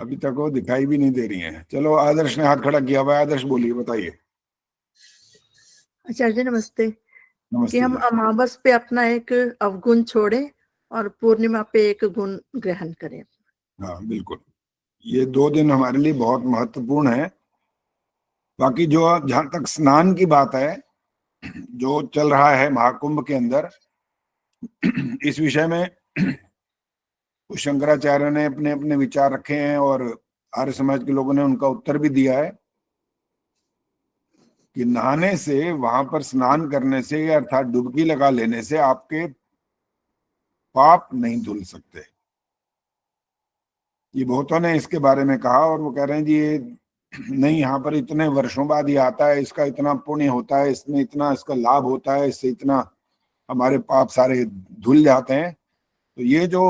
अभी तक वो दिखाई भी नहीं दे रही हैं। चलो, आदर्श ने हाथ खड़ा किया हुआ है। आदर्श बोलिए, बताइए। आचार्य जी नमस्ते। कि नमस्ते हम जी। अमावस पे अपना एक अवगुण छोड़े और पूर्णिमा पे एक गुण ग्रहण करें। हाँ बिल्कुल, ये 2 दिन हमारे लिए बहुत महत्वपूर्ण है। बाकी जो जहां तक स्नान की बात है, जो चल रहा है महाकुंभ के अंदर, इस विषय में कुछ शंकराचार्य ने अपने अपने विचार रखे हैं और आर्य समाज के लोगों ने उनका उत्तर भी दिया है कि नहाने से, वहां पर स्नान करने से, अर्थात डुबकी लगा लेने से आपके पाप नहीं धुल सकते। ये बहुतों ने इसके बारे में कहा और वो कह रहे हैं जी ये नहीं, यहाँ पर इतने वर्षों बाद ये आता है, इसका इतना पुण्य होता है, इसमें इतना इसका लाभ होता है, इससे इतना हमारे पाप सारे धुल जाते हैं। तो ये जो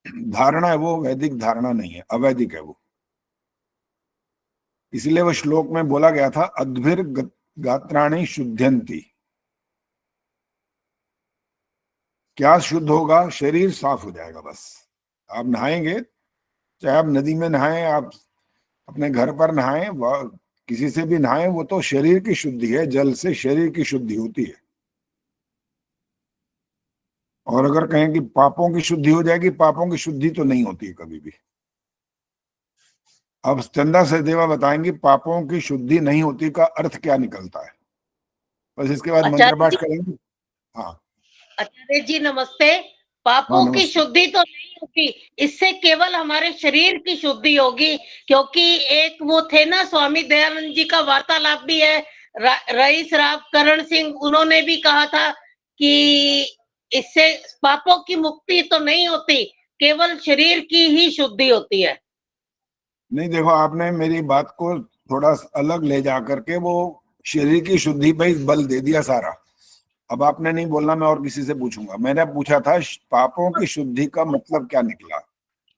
धारणा है वो वैदिक धारणा नहीं है, अवैदिक है वो। इसलिए वो श्लोक में बोला गया था, अद्भिर गात्राणि शुद्ध्यंती। क्या शुद्ध होगा? शरीर साफ हो जाएगा बस। आप नहाएंगे, चाहे आप नदी में नहाएं, आप अपने घर पर नहाएं, किसी से भी नहाएं, वो तो शरीर की शुद्धि है। जल से शरीर की शुद्धि होती है। और अगर कहें कि पापों की शुद्धि हो जाएगी, पापों की शुद्धि तो नहीं होती है कभी भी। अब चंदा सचदेवा बताएंगे पापों की शुद्धि नहीं होती का अर्थ क्या निकलता है। बस इसके बाद मंत्र आचार्य पाठ जी, करेंगे। हाँ आचार्य जी नमस्ते। हाँ पापों की नमस्ते। शुद्धि तो नहीं होती, इससे केवल हमारे शरीर की शुद्धि होगी। क्योंकि एक वो थे ना, स्वामी दयानंद जी का वार्तालाप भी है, रईस राव करण सिंह, उन्होंने भी कहा था कि इससे पापों की मुक्ति तो नहीं होती, केवल शरीर की ही शुद्धि होती है। नहीं देखो, आपने मेरी बात को थोड़ा अलग ले जा करके वो शरीर की शुद्धि पे ही बल दे दिया सारा। अब आपने नहीं बोलना, मैं और किसी से पूछूंगा। मैंने पूछा था पापों की शुद्धि का मतलब क्या निकला।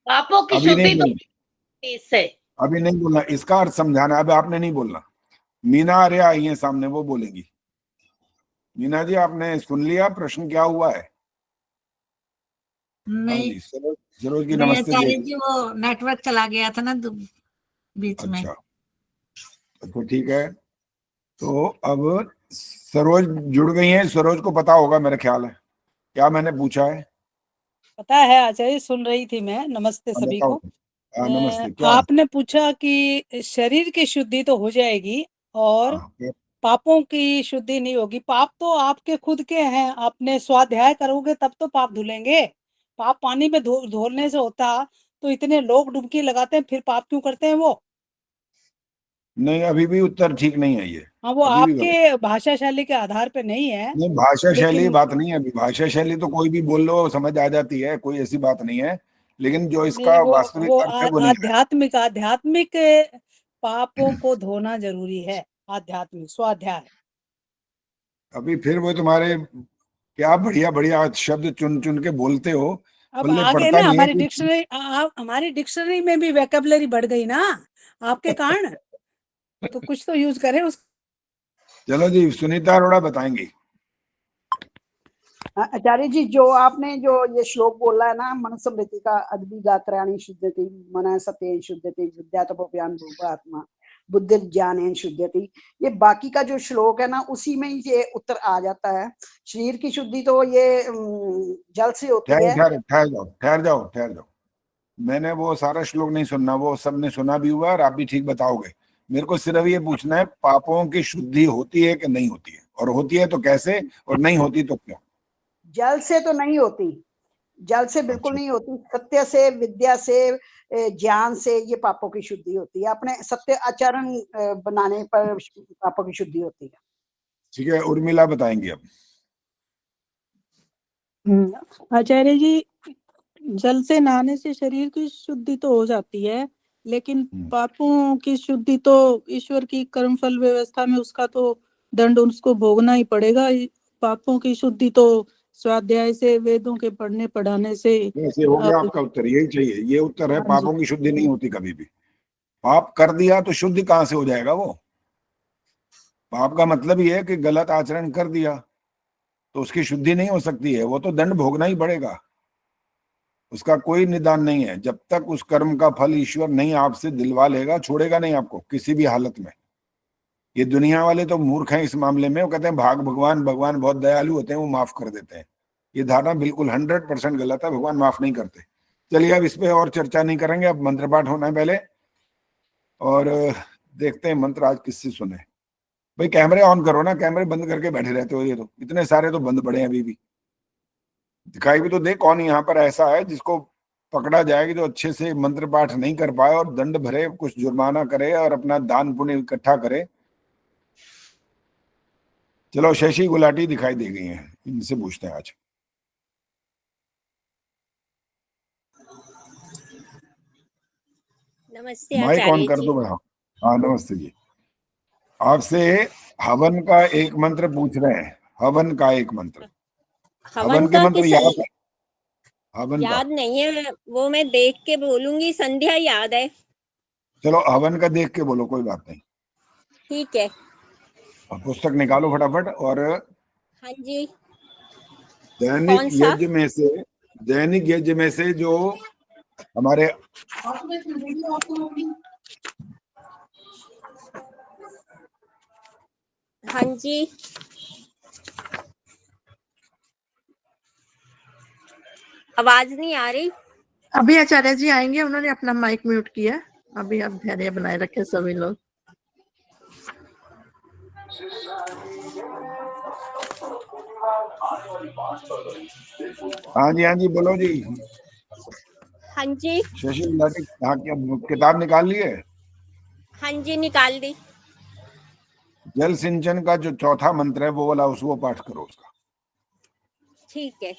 पापों की अभी नहीं शुद्धि तो बोलना, इससे। अभी नहीं बोलना, इसका अर्थ समझाना। अब आपने नहीं बोलना। मीना आर्य आई है सामने, वो बोलेंगी। मीना जी, आपने सुन लिया प्रश्न क्या हुआ है? हाँ नहीं जी, सरोज, सरोज की नहीं नमस्ते आचार्य जी। जी, वो नेटवर्क चला गया था ना बीच में। अच्छा, तो ठीक है। तो अब सरोज जुड़ गई हैं। सरोज को पता होगा मेरा ख्याल है क्या मैंने पूछा है। पता है आचार्य, सुन रही थी मैं। नमस्ते हाँ, सभी बताओ। को। हाँ नमस्ते, क्या है? आपने पूछा कि शरीर की शुद्धि तो हो जाएगी और हाँ, पापों की शुद्धि नहीं होगी। पाप तो आपके खुद के हैं, आपने स्वाध्याय करोगे तब तो पाप धुलेंगे। पाप पानी में धोने से होता तो इतने लोग डुबकी लगाते हैं, फिर पाप क्यों करते हैं वो? नहीं, अभी भी उत्तर ठीक नहीं है ये। हाँ, वो अभी भी गलत। आपके भाषा शैली के आधार पे नहीं है। नहीं, भाषा शैली लेकिन बात नहीं है। अभी भाषा शैली तो कोई भी बोल लो समझ आ जाती है, कोई ऐसी बात नहीं है। लेकिन जो नहीं, इसका वो वास्तविक अर्थ है वो नहीं है। आध्यात्मिक आध्यात्मिक पापों को धोना जरूरी है। आध्यात्मिक स्वाध्याय। अभी फिर वो तुम्हारे क्या बढ़िया बढ़िया शब्द चुन चुन के बोलते हो, अब पल्ले आगे पड़ता ना नहीं है हमारी कि। डिक्शनरी, हमारी डिक्शनरी में भी वोकैबुलरी बढ़ गई ना आपके कारण। तो कुछ तो यूज करें उस। चलो जी, सुनीता अरोड़ा बताएंगी। आचार्य जी, जो आपने जो ये श्लोक बोला है ना, मनुस्मृति का, अद्भि गात्राणि शुद्धति मन सत्य शुद्धति विद्या तपोज्ञान आत्मा बुद्धि ज्ञान शुद्धति, ये बाकी का जो श्लोक है ना, उसी में ये उत्तर आ जाता है। शरीर की शुद्धि तो ये जल से होती है। ठहर जाओ, ठहर जाओ, ठहर जाओ। मैंने वो सारा श्लोक नहीं सुनना, वो सबने सुना भी हुआ और आप भी ठीक बताओगे। मेरे को सिर्फ ये पूछना है, पापों की शुद्धि होती है कि नहीं होती है, और होती है तो कैसे, और नहीं होती तो क्यों? जल से तो नहीं होती, जल से बिल्कुल अच्छा। नहीं होती। सत्य से, विद्या से, ज्ञान से ये पापों की शुद्धि होती है। अपने सत्य आचरण बनाने पर पापों की शुद्धि होती है। ठीक है, उर्मिला बताएंगी अब। आचार्य जी, जल से नहाने से शरीर की शुद्धि तो हो जाती है, लेकिन पापों की शुद्धि तो ईश्वर की कर्मफल व्यवस्था में उसका तो दंड उसको भोगना ही पड़ेगा। पापों की शुद्धि तो स्वाध्याय से, वेदों के पढ़ने पढ़ाने से। ऐसे हो गया आपका उत्तर, यही चाहिए। ये उत्तर है, हाँ जी। पापों की शुद्धि नहीं होती कभी भी। पाप कर दिया तो शुद्धि कहाँ से हो जाएगा वो? पाप का मतलब ही है कि गलत आचरण कर दिया, तो उसकी शुद्धि नहीं हो सकती है, वो तो दंड भोगना ही पड़ेगा। उसका कोई निदान नहीं है। जब तक उस कर्म का फल ईश्वर नहीं आपसे दिलवा लेगा, छोड़ेगा नहीं आपको किसी भी हालत में। ये दुनिया वाले तो मूर्ख हैं इस मामले में, वो कहते हैं भगवान बहुत दयालु होते हैं, वो माफ कर देते हैं। ये धारणा बिल्कुल 100% गलत है, भगवान माफ नहीं करते। चलिए अब इस पे और चर्चा नहीं करेंगे, अब मंत्र पाठ होना है पहले, और देखते हैं मंत्र आज किससे सुने। भाई कैमरे ऑन करो ना, कैमरे बंद करके बैठे रहते हो, ये तो इतने सारे तो बंद पड़े हैं अभी भी। दिखाई भी तो दे कौन यहाँ पर ऐसा है जिसको पकड़ा जाएगी जो अच्छे से मंत्र पाठ नहीं कर पाए और दंड भरे, कुछ जुर्माना करे और अपना दान पुण्य इकट्ठा करे। चलो शशि गुलाटी दिखाई दे गई हैं, इनसे पूछते हैं आज। नमस्ते माइक ऑन आचार्य कर जी। दो बड़ा। हाँ नमस्ते जी। आपसे हवन का एक मंत्र पूछ रहे हैं, हवन का एक मंत्र। हवन के का मंत्र कि याद है? हवन का याद नहीं है, वो मैं देख के बोलूंगी। संध्या याद है। चलो हवन का देख के बोलो, कोई बात नहीं। ठीक है। अब पुस्तक निकालो फटाफट। और हाँ जी। दैनिक कौन सा? यज्ञ में से जो हमारे हाँ जी। आवाज नहीं आ रही। अभी आचार्य जी आएंगे, उन्होंने अपना माइक म्यूट किया। अभी आप धैर्य बनाए रखे सभी लोग। हाँ जी बोलो जी। हाँ जी। शशि गुलाटी, हाँ क्या किताब निकाल लिए? हाँ जी निकाल दी। जल सिंचन का जो चौथा मंत्र है वो वाला, उसको पाठ करो उसका। ठीक है।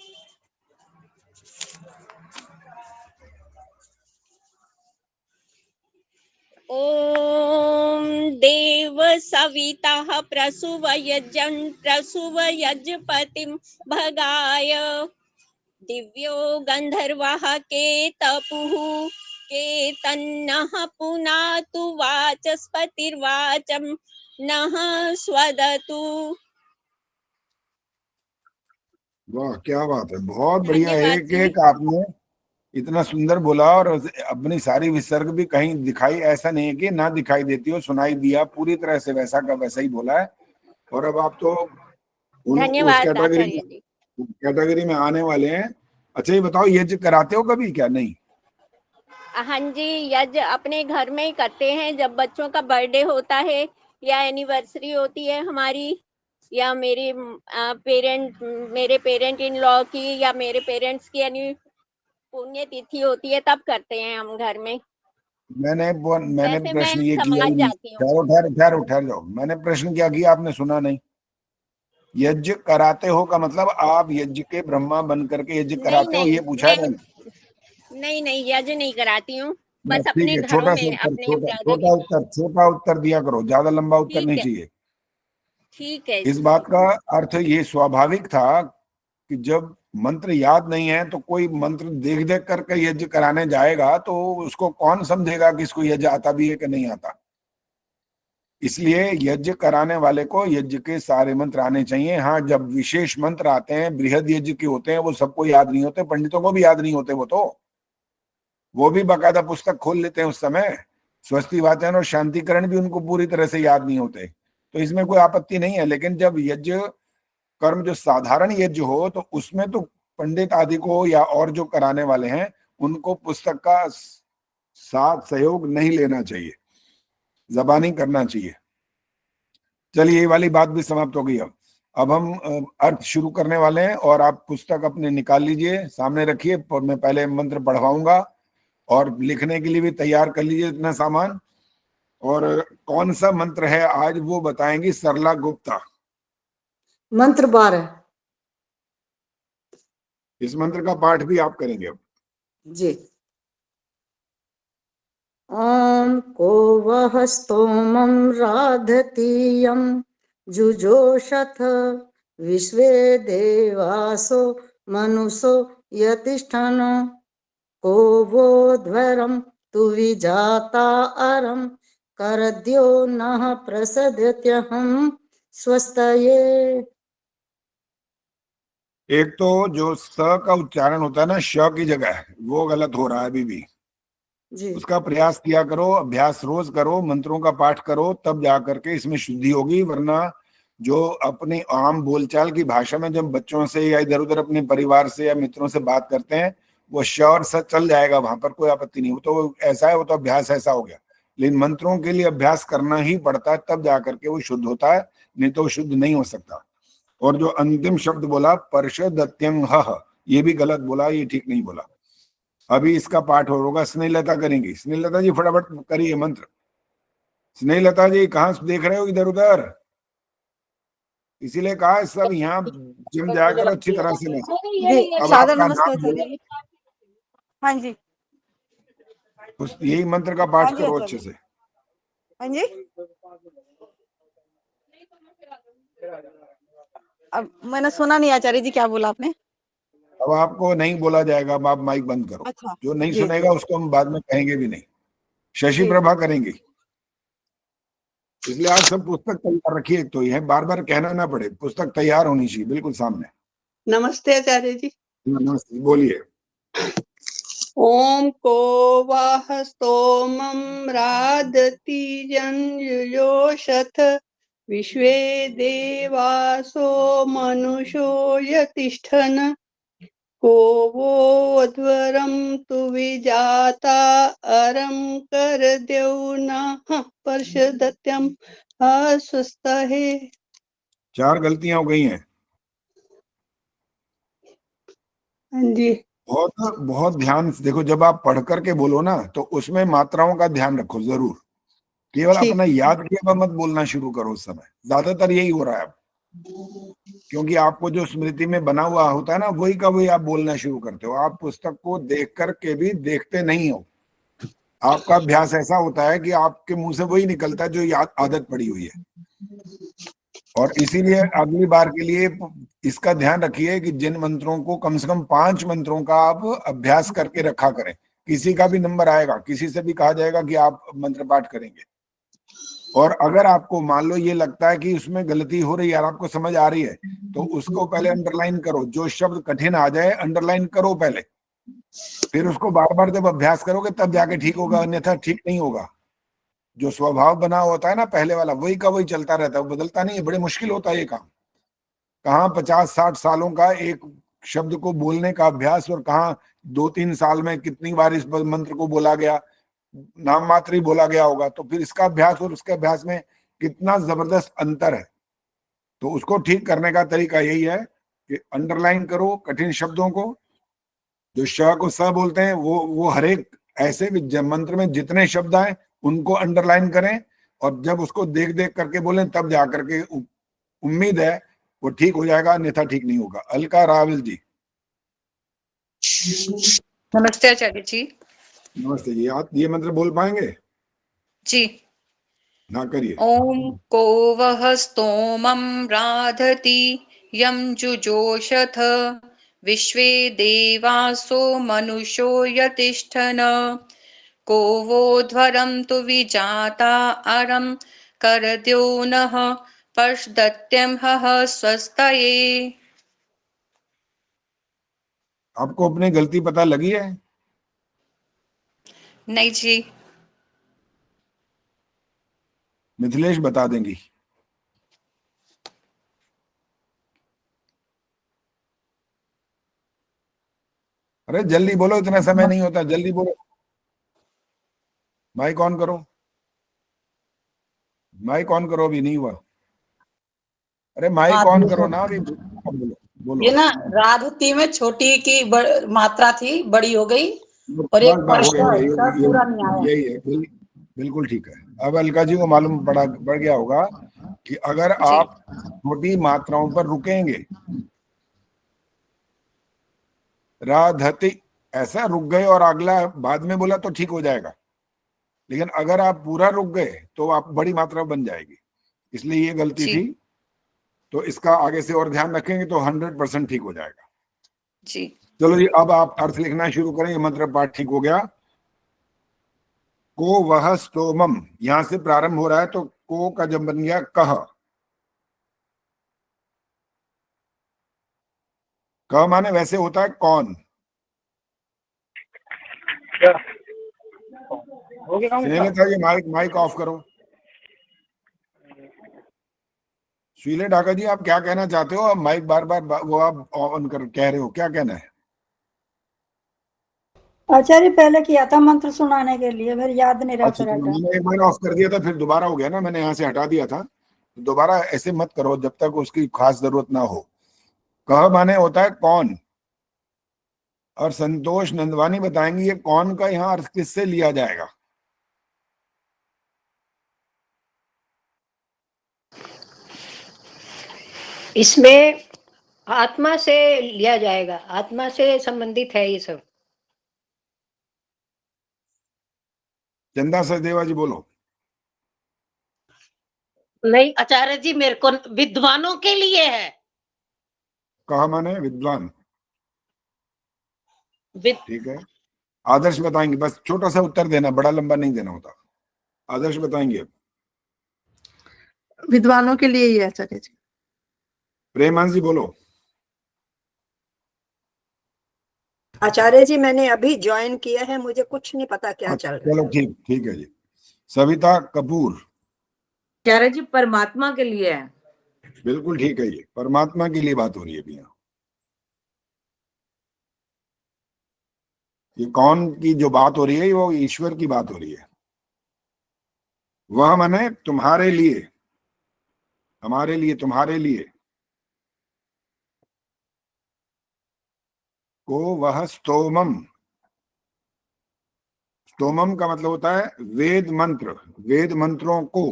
ओम देव सविता प्रसुव यजपतिम भगाय दिव्यो गंधर्वः केतपुः केतन्नः पुनातु वाचस्पतिर्वाचं नः स्वदतु। वाह क्या बात है, बहुत बढ़िया। धन्यवाद एक जी। एक आपने इतना सुंदर बोला, और अपनी सारी विसर्ग भी कहीं दिखाई, ऐसा नहीं है कि ना दिखाई देती हो, सुनाई दिया पूरी तरह से, वैसा का वैसा ही बोला है। और अब आप तो उस धन्यवाद आचार्य जी। कैटेगरी में आने वाले हैं। अच्छा ये बताओ, यज्ञ कराते हो कभी क्या? नहीं? हाँ जी, यज्ञ अपने घर में ही करते हैं। जब बच्चों का बर्थडे होता है या एनिवर्सरी होती है हमारी, या मेरे पेरेंट इन लॉ की या मेरे पेरेंट्स की यानी पुण्य तिथि होती है, तब करते हैं हम घर में। मैंने वैसे मैं प्रश्न ये किया ही समाज नहीं। जाती हूँ। ठहर जाओ, मैंने प्रश्न क्या किया, आपने सुना नहीं। यज्ञ कराते हो का मतलब आप यज्ञ के ब्रह्मा बन करके यज्ञ नहीं कराते हो, ये नहीं पूछा है नहीं मैंने। नहीं नहीं, यज्ञ नहीं कराती हूँ। बस ठीक अपने है, घरों छोटा सा में उत्तर, अपने ब्रदर के। छोटा उत्तर दिया करो, ज्यादा लंबा उत्तर ठीक नहीं है। चाहिए। ठीक है इस जी। बात का अर्थ ये स्वाभाविक था कि जब मंत्र याद नहीं है तो कोई मंत्र देख देख करके यज्ञ कराने जाएगा तो उसको कौन समझेगा कि इसको यज्ञ आता भी है कि नहीं आता। इसलिए यज्ञ कराने वाले को यज्ञ के सारे मंत्र आने चाहिए। हाँ, जब विशेष मंत्र आते हैं, बृहद यज्ञ के होते हैं, वो सबको याद नहीं होते, पंडितों को भी याद नहीं होते, वो भी बाकायदा पुस्तक खोल लेते हैं उस समय। स्वस्ति वाचन और शांतिकरण भी उनको पूरी तरह से याद नहीं होते, तो इसमें कोई आपत्ति नहीं है। लेकिन जब यज्ञ कर्म जो साधारण यज्ञ हो तो उसमें तो पंडित आदि को या और जो कराने वाले हैं उनको पुस्तक का साथ सहयोग नहीं लेना चाहिए, जबानी करना चाहिए। चलिए ये वाली बात भी समाप्त हो गई। अब हम अर्थ शुरू करने वाले हैं, और आप पुस्तक अपने निकाल लीजिए, सामने रखिए। मैं पहले मंत्र पढ़वाऊंगा और लिखने के लिए भी तैयार कर लीजिए इतना सामान। और कौन सा मंत्र है आज वो बताएंगी सरला गुप्ता। मंत्र 12 इस मंत्र का पाठ भी आप करेंगे अब जी। ओम को वह स्तोमं राधतीयं जुजोषथ विश्वे देवासो मनुषो यतिष्ठन् को वो ध्वरं तु विजाता अरं करद्यो नः प्रसद्यत्यहं स्वस्तये। एक तो जो स का उच्चारण होता है ना श की जगह, वो गलत हो रहा है अभी भी। जी उसका प्रयास किया करो, अभ्यास रोज करो, मंत्रों का पाठ करो, तब जा करके इसमें शुद्धि होगी। वरना जो अपनी आम बोलचाल की भाषा में जब बच्चों से या इधर उधर अपने परिवार से या मित्रों से बात करते हैं, वो श और स चल जाएगा, वहां पर कोई आपत्ति नहीं। वो तो ऐसा है, वो तो अभ्यास ऐसा हो गया। लेकिन मंत्रों के लिए अभ्यास करना ही पड़ता है, तब जा करके वो शुद्ध होता है, नहीं तो शुद्ध नहीं हो सकता। और जो अंतिम शब्द बोला पर्षदत्यंग, ये भी गलत बोला, ये ठीक नहीं बोला। अभी इसका पाठ होगा, स्नेहलता करेंगी। स्नेहलता जी फटाफट करिए मंत्र। स्नेहलता जी कहाँ देख रहे हो इधर उधर? इसीलिए कहा है सब यहाँ जिम जाया करो अच्छी तरह से। अब सादर आपका नमस्ते नाम आचार्य बोलो, जी। हाँ जी यही मंत्र का पाठ हाँ जी करो आचार्य। अच्छे से। हाँ जी अब मैंने सुना नहीं आचार्य जी, क्या बोला आपने? अब आपको नहीं बोला जाएगा, अब आप माइक बंद करो। अच्छा जो नहीं जी जी सुनेगा उसको हम बाद में कहेंगे भी नहीं। शशि जी। प्रभा करेंगे। इसलिए आप सब पुस्तक तैयार रखिए, तो यह बार बार कहना ना पड़े, पुस्तक तैयार होनी चाहिए बिल्कुल सामने। नमस्ते आचार्य जी। नमस्ते, बोलिए। ओम को वाह स्तोमं राधति जन्युयोषथ विश्वे देवासो मनुषो यतिष्ठन् को वो अध्वरं तु विजाता अरं कर देवनः पर्षदत्यं अस्वस्थहे। 4 गलतियां हो गई हैं। हाँ जी बहुत बहुत ध्यान से देखो, जब आप पढ़ करके बोलो ना, तो उसमें मात्राओं का ध्यान रखो जरूर। केवल ठीक। अपना याद किया हुआ मत बोलना शुरू करो उस समय। ज्यादातर यही हो रहा है अब, क्योंकि आपको जो स्मृति में बना हुआ होता है ना, वही का वही आप बोलना शुरू करते हो। आप पुस्तक को देख करके भी देखते नहीं हो। आपका अभ्यास ऐसा होता है कि आपके मुंह से वही निकलता है जो याद आदत पड़ी हुई है। और इसीलिए अगली बार के लिए इसका ध्यान रखिए कि जिन मंत्रों को कम से कम 5 मंत्रों का आप अभ्यास करके रखा करें। किसी का भी नंबर आएगा, किसी से भी कहा जाएगा कि आप मंत्र पाठ करेंगे, और अगर आपको मान लो ये लगता है कि उसमें गलती हो रही है और आपको समझ आ रही है, तो उसको पहले अंडरलाइन करो। जो शब्द कठिन आ जाए अंडरलाइन करो पहले, फिर उसको बार बार जब अभ्यास करोगे तब जाके ठीक होगा, अन्यथा ठीक नहीं होगा। जो स्वभाव बना होता है ना पहले वाला, वही का वही चलता रहता है, वो बदलता नहीं है। बड़े मुश्किल होता है ये काम। कहाँ 50-60 सालों का एक शब्द को बोलने का अभ्यास, और कहाँ 2-3 साल में कितनी बार इस मंत्र को बोला गया, नाम मात्र ही बोला गया होगा। तो फिर इसका अभ्यास और उसके अभ्यास में कितना जबरदस्त अंतर है। तो उसको ठीक करने का तरीका यही है कि अंडरलाइन करो कठिन शब्दों को। जो श को स बोलते हैं, वो हर एक ऐसे भी मंत्र में जितने शब्द आए उनको अंडरलाइन करें, और जब उसको देख देख करके बोलें, तब जा करके उम्मीद है वो ठीक हो जाएगा, अन्यथा ठीक नहीं होगा। अलका रावल जी। नमस्ते आचार्य जी। नमस्ते जी। आप ये मंत्र बोल पाएंगे? जी। ना करिए। ओम को वह स्तोमं राधति यम जुजोषथ विश्वे देवासो मनुषो यतिष्ठन् को वो ध्वरं तु विजाता अरं करद्यो नः पर्षदत्यं हः स्वस्तये। आपको अपनी गलती पता लगी है? नहीं जी। मिथिलेश बता देंगी। अरे जल्दी बोलो, इतना समय नहीं होता, जल्दी बोलो। माइक ऑन करो, माइक ऑन करो। अभी नहीं हुआ। अरे माइक ऑन करो ना अभी। बोलो बोलो। ये ना राधती में छोटी की मात्रा थी, बड़ी हो गई, और एक बस, हो गया, पूरा नहीं आया। यही है, बिल्कुल ठीक है। अब अलका जी को मालूम पड़ गया होगा कि अगर आप छोटी मात्राओं पर रुकेंगे, राधति ऐसा रुक गए और अगला बाद में बोला तो ठीक हो जाएगा। लेकिन अगर आप पूरा रुक गए तो आप बड़ी मात्रा बन जाएगी। इसलिए ये गलती थी। तो इसका आगे से और ध्यान रखेंगे तो 100% ठीक हो जाएगा जी। चलो जी, अब आप अर्थ लिखना शुरू करें। ये मंत्र पाठ ठीक हो गया। को वह स्तोमम, यहां से प्रारंभ हो रहा है, तो को का जब बन गया कह, क माने वैसे होता है कौन। स्नेहलता जी माइक माइक ऑफ करो। शीले ढाका जी आप क्या कहना चाहते हो? आप माइक बार बार वो आप ऑन कर कह रहे हो, क्या कहना है? आचार्य पहले किया था मंत्र सुनाने के लिए, फिर याद नहीं रहा, अच्छा फिर चलो, हटा। मैंने एक बार ऑफ कर दिया था, फिर दोबारा हो गया ना, मैंने यहाँ से हटा दिया था। दोबारा ऐसे मत करो जब तक उसकी खास जरूरत ना हो। कह माने होता है कौन, और संतोष नंदवानी बताएंगे ये कौन का यहाँ अर्थ किससे लिया जाएगा। इसमें आत्मा से लिया जाएगा, आत्मा से संबंधित है ये सब। चंदा सचदेवा जी बोलो। नहीं आचार्य जी, मेरे को विद्वानों के लिए है। कहा माने विद्वान, विद ठीक है। आदर्श बताएंगे, बस छोटा सा उत्तर देना, बड़ा लंबा नहीं देना होता। आदर्श बताएंगे। विद्वानों के लिए ही है आचार्य जी। प्रेमांश जी बोलो। आचार्य जी मैंने अभी ज्वाइन किया है, मुझे कुछ नहीं पता क्या चल रहा है। चलो ठीक ठीक है जी। सविता कपूर। आचार्य जी परमात्मा के लिए है। बिल्कुल ठीक है, ये परमात्मा के लिए बात हो रही है अभी यहाँ। ये कौन की जो बात हो रही है वो ईश्वर की बात हो रही है। वह माने तुम्हारे लिए, हमारे लिए, तुम्हारे लिए। को वह स्तोमम, स्तोमम का मतलब होता है वेद मंत्र, वेद मंत्रों को।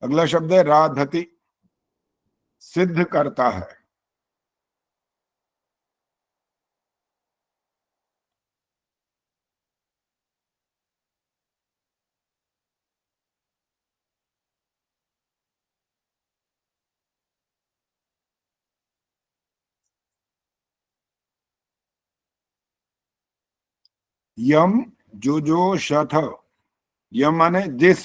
अगला शब्द है राधति, सिद्ध करता है। यम जो शथ, यम माने जिस,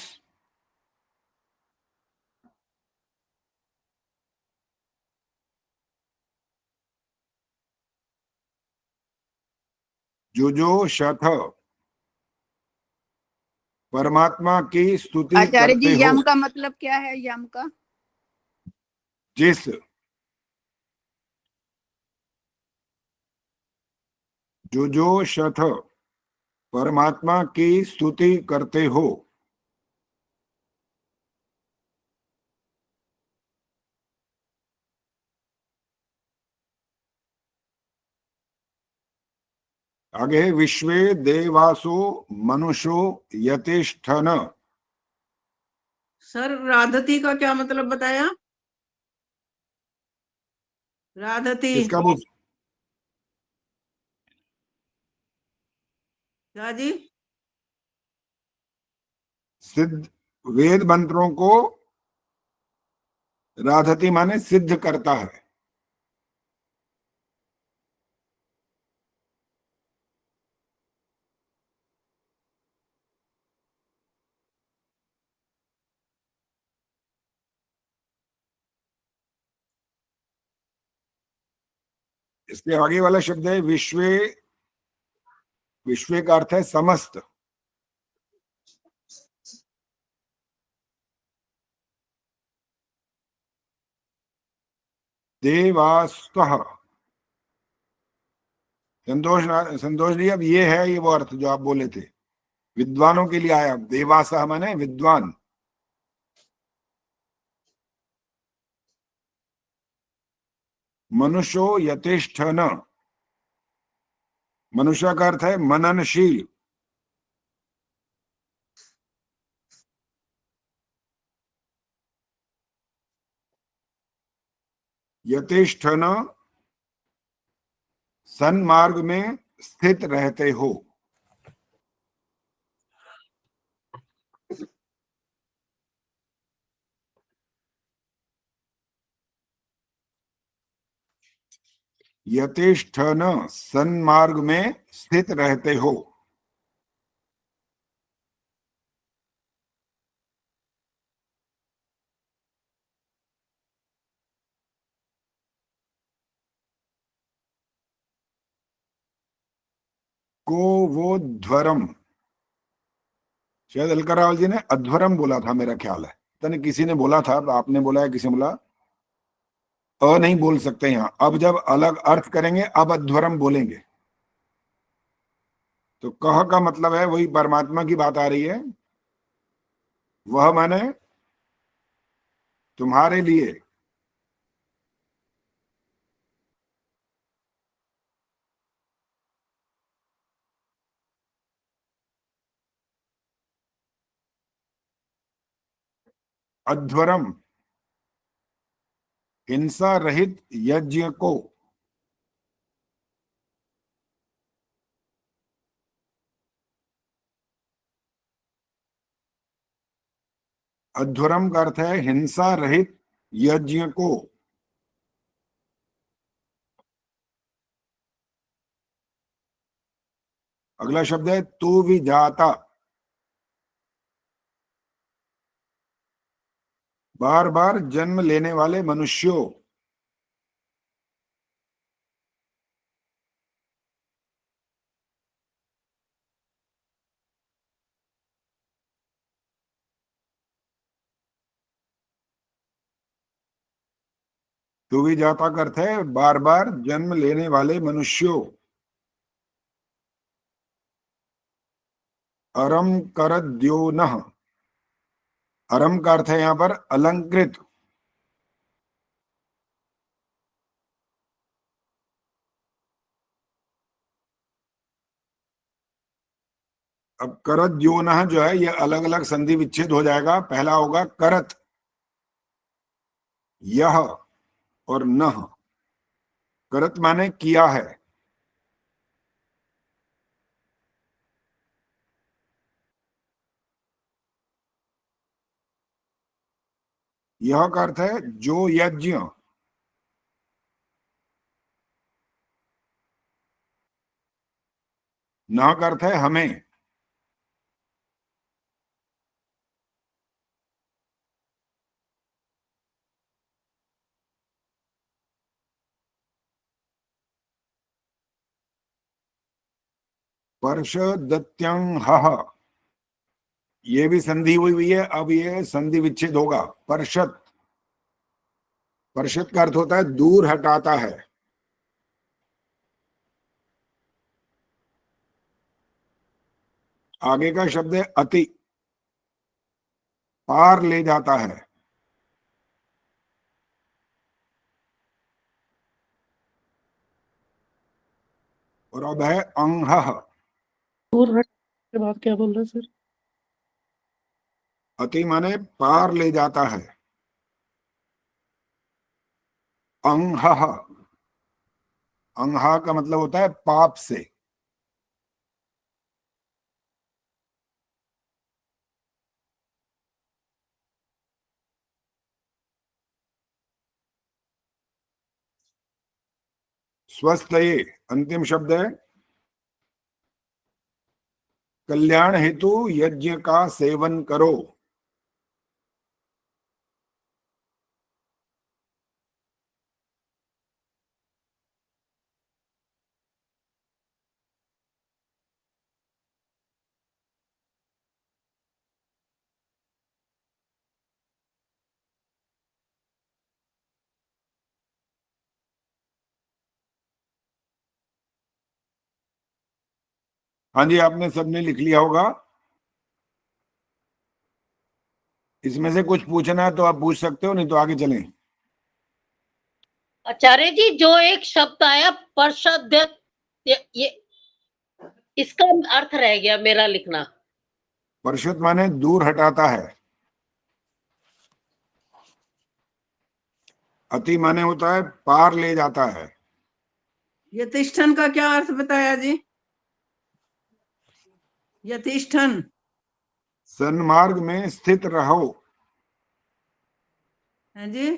जो शथ, परमात्मा की स्तुति आचार्य करते जी हो। यम का मतलब क्या है? यम का जिस, जो शथ, परमात्मा की स्तुति करते हो। आगे है विश्वे देवासो मनुष्यो यतिष्ठन। सर राधती का क्या मतलब बताया? राधती किसका बोल? क्या जी? सिद्ध, वेद मंत्रों को राधती माने सिद्ध करता है। इसके आगे वाला शब्द है विश्वे, विश्वे का अर्थ है समस्त। देवास्तः, संतोष जी अब ये है, ये वो अर्थ जो आप बोले थे, विद्वानों के लिए आया। देवासः माने विद्वान। मनुष्यो यतिष्ठन, मनुष्य का अर्थ है मननशील। यतिष्ठन, सन्मार्ग में स्थित रहते हो। यतिष्ठन, सन्मार्ग में स्थित रहते हो। को वो ध्वरम, शायद अलका रावल जी ने अध्वरम बोला था, मेरा ख्याल है। पता नहीं किसी ने बोला था, आपने बोला है, किसी ने बोला। अ नहीं बोल सकते यहाँ, अब जब अलग अर्थ करेंगे अब अध्वरम बोलेंगे। तो कह का मतलब है वही परमात्मा की बात आ रही है। वह माने तुम्हारे लिए, अध्वरम हिंसा रहित यज्ञ को, अध्वरम का अर्थ है हिंसा रहित यज्ञ को। अगला शब्द है तू भी जाता, बार बार जन्म लेने वाले मनुष्यों। तू भी जाता का अर्थ है बार बार जन्म लेने वाले मनुष्यों। अरम करद्योनः, अरम का अर्थ है यहां पर अलंकृत। अब करद्योनः जो है ये अलग अलग संधि विच्छेद हो जाएगा। पहला होगा करत, यह और नह। करत माने किया है, यह का अर्थ है जो यज्ञ, न का अर्थ है हमें। पर्षदत्यंहः, ये भी संधि हुई है, अब ये संधि विच्छेद होगा। पर्षद, पर्षद का अर्थ होता है दूर हटाता है। आगे का शब्द है अति, पार ले जाता है। और अब है अंहः, दूर हट के बाद क्या बोल रहे सर? अति माने पार ले जाता है। अंहः, अंहा का मतलब होता है पाप से। स्वस्थ ये अंतिम शब्द है। कल्याण हेतु यज्ञ का सेवन करो। हाँ जी, आपने सबने लिख लिया होगा। इसमें से कुछ पूछना है तो आप पूछ सकते हो, नहीं तो आगे चलें। आचार्य जी, जो एक शब्द आया पर्षद, ये इसका अर्थ रह गया मेरा लिखना। पर्षद माने दूर हटाता है। अति माने होता है पार ले जाता है। यतिष्ठन का क्या अर्थ बताया जी? यतिष्ठन, सन्मार्ग में स्थित रहो। है जी?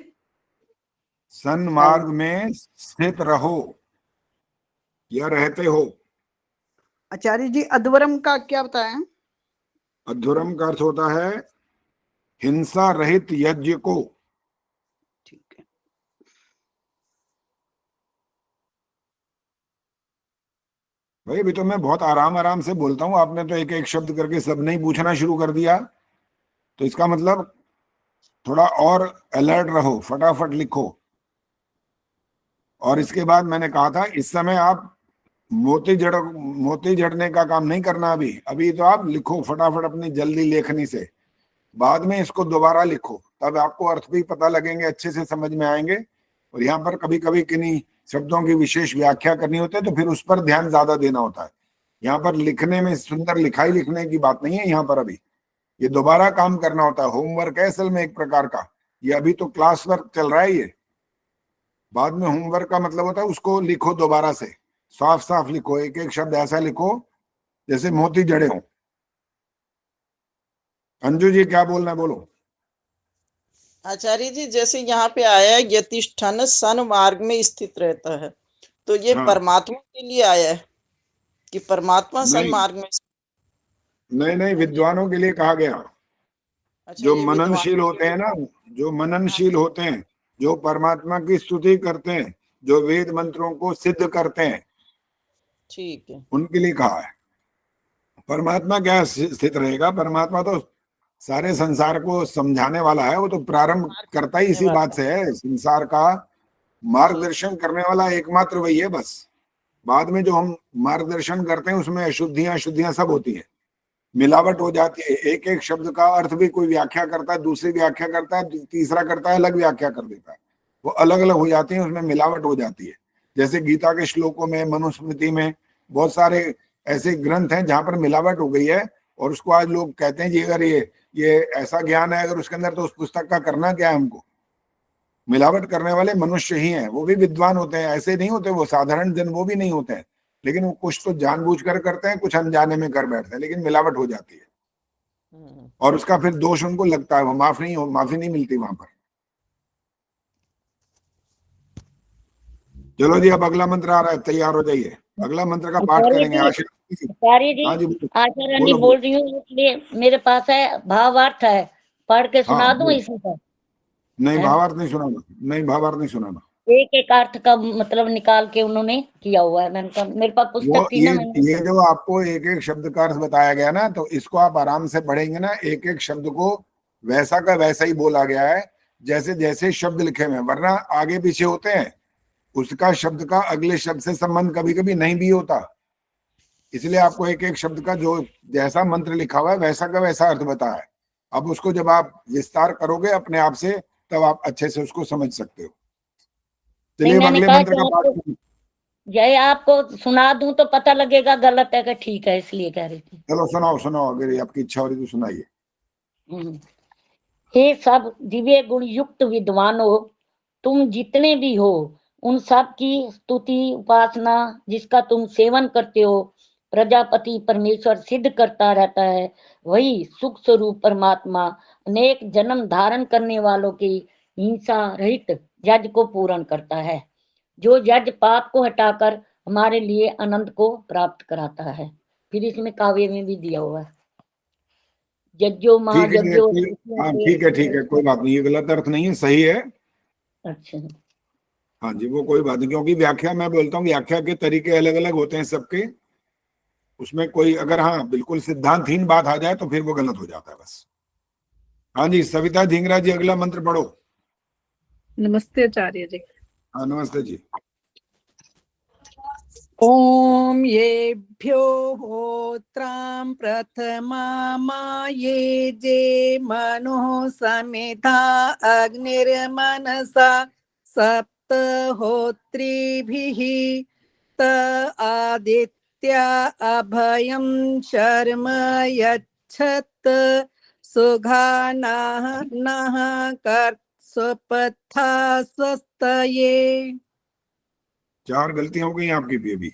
सन्मार्ग में स्थित रहो या रहते हो। आचार्य जी अध्वरम का क्या बताया? अध्वरम का अर्थ होता है हिंसा रहित यज्ञ को। ठीक है। भाई अभी तो मैं बहुत आराम आराम से बोलता हूँ, आपने तो एक एक शब्द करके सब नहीं पूछना शुरू कर दिया। तो इसका मतलब थोड़ा और अलर्ट रहो, फटाफट लिखो। और इसके बाद मैंने कहा था इस समय आप मोती जड़ने का काम नहीं करना। अभी अभी तो आप लिखो फटाफट अपनी जल्दी लेखनी से, बाद में इसको दोबारा लिखो, तब आपको अर्थ भी पता लगेंगे, अच्छे से समझ में आएंगे। और यहाँ पर कभी कभी किन्हीं शब्दों की विशेष व्याख्या करनी होती है तो फिर उस पर ध्यान ज्यादा देना होता है। यहाँ पर लिखने में सुंदर लिखाई लिखने की बात नहीं है, यहाँ पर अभी ये दोबारा काम करना होता है। होमवर्क है असल में एक प्रकार का, ये अभी तो क्लास वर्क चल रहा है। ये बाद में होमवर्क का मतलब होता है उसको लिखो दोबारा से, साफ साफ लिखो, एक एक शब्द ऐसा लिखो जैसे मोती जड़े हो। अंजू जी क्या बोलना है, बोलो। आचार्य जी जैसे यहाँ पे आया है यतिष्ठन सन मार्ग में स्थित रहता है, तो ये हाँ। परमात्मा के लिए आया है कि परमात्मा सन नहीं मार्ग में? नहीं, विद्वानों के लिए कहा गया। अच्छा, जो ये मननशील होते हैं ना, जो मननशील होते हैं, जो परमात्मा की स्तुति करते हैं, जो वेद मंत्रों को सिद्ध करते हैं, ठीक है, उनके लिए कहा है। परमात्मा क्या स्थित रहेगा, परमात्मा तो सारे संसार को समझाने वाला है। वो तो प्रारंभ करता ही इसी बात से है, संसार का मार्गदर्शन करने वाला एकमात्र वही है बस। बाद में जो हम मार्गदर्शन करते हैं उसमें अशुद्धियां सब होती है, मिलावट हो जाती है। एक एक शब्द का अर्थ भी कोई व्याख्या करता है, दूसरी व्याख्या करता है, तीसरा करता है, अलग व्याख्या कर देता है, वो अलग अलग हो जाती है, उसमें मिलावट हो जाती है। जैसे गीता के श्लोकों में, मनुस्मृति में बहुत सारे ऐसे ग्रंथ हैं जहां पर मिलावट हो गई है, और उसको आज लोग कहते हैं जी अगर ये ऐसा ज्ञान है अगर उसके अंदर, तो उस पुस्तक का करना क्या है हमको। मिलावट करने वाले मनुष्य ही हैं, वो भी विद्वान होते हैं, ऐसे नहीं होते वो साधारण जन, वो भी नहीं होते हैं, लेकिन वो कुछ तो जानबूझकर करते हैं, कुछ अनजाने में कर बैठते हैं, लेकिन मिलावट हो जाती है और उसका फिर दोष उनको लगता है, वो माफी नहीं मिलती वहां पर। चलो जी, अब अगला मंत्र आ रहा है, तैयार हो जाइए। अगला मंत्र का पाठ करेंगे। आचार्य जी, आचार्य जी बोल रही हूँ, इसलिए मेरे पास है भावार्थ है, पढ़ के सुना दूं इसी पर? नहीं भावार्थ नहीं सुनाना, नहीं भावार्थ नहीं सुनाना, एक एक अर्थ का मतलब निकाल के उन्होंने किया हुआ है। मैंने कहा मेरे पास पुस्तक थी ना, ये जो आपको एक एक शब्द का अर्थ बताया गया ना, तो इसको आप आराम से पढ़ेंगे ना, एक एक शब्द को वैसा का वैसा ही बोला गया है जैसे जैसे शब्द लिखे हुए हैं, वरना आगे पीछे होते हैं, उसका शब्द का अगले शब्द से संबंध कभी कभी नहीं भी होता। इसलिए आपको एक एक शब्द का जो जैसा मंत्र लिखा हुआ है वैसा का वैसा अर्थ बताया है। अब उसको जब आप विस्तार करोगे अपने आप से, तब आप अच्छे से उसको समझ सकते हो। चलिए अगले मंत्र का पाठ। जय आपको सुना दूं तो पता लगेगा गलत है कि ठीक है, इसलिए कह रही थी। चलो सुनाओ, अगर आपकी इच्छा हो रही तो सुनाइए। हे सब दिव्य गुण युक्त विद्वानों, तुम जितने भी हो उन सब की स्तुति उपासना जिसका तुम सेवन करते हो, प्रजापति परमेश्वर सिद्ध करता रहता है। वही सुख स्वरूप परमात्मा अनेक जन्म धारण करने वालों की हिंसा रहित यज्ञ को पूर्ण करता है, जो यज्ञ पाप को हटाकर हमारे लिए आनंद को प्राप्त कराता है। फिर इसमें काव्य में भी दिया हुआ है, यज्ञो महायज्ञो। ठीक है, कोई बात नहीं, ये गलत अर्थ नहीं है, सही है। अच्छा, हाँ जी, वो कोई बात नहीं, क्योंकि व्याख्या मैं बोलता हूँ व्याख्या के तरीके अलग अलग होते हैं सबके, उसमें कोई अगर हाँ बिल्कुल सिद्धांतहीन बात आ जाए तो फिर वो गलत हो जाता है बस। हाँ जी, सविता धिंगरा जी अगला मंत्र पढ़ो। नमस्ते आचार्य जी। हाँ नमस्ते जी। ओम येभ्यो होत्रां प्रथमा ये जे मनो समेधा अग्निर्मनसा सप्तहोत्रिभिः त आदित्या अभयं शर्म यच्छत सुघानाः नः कर्त्सुपथा स्वस्तये। 4 गलतियां हो गई आपकी भी अभी।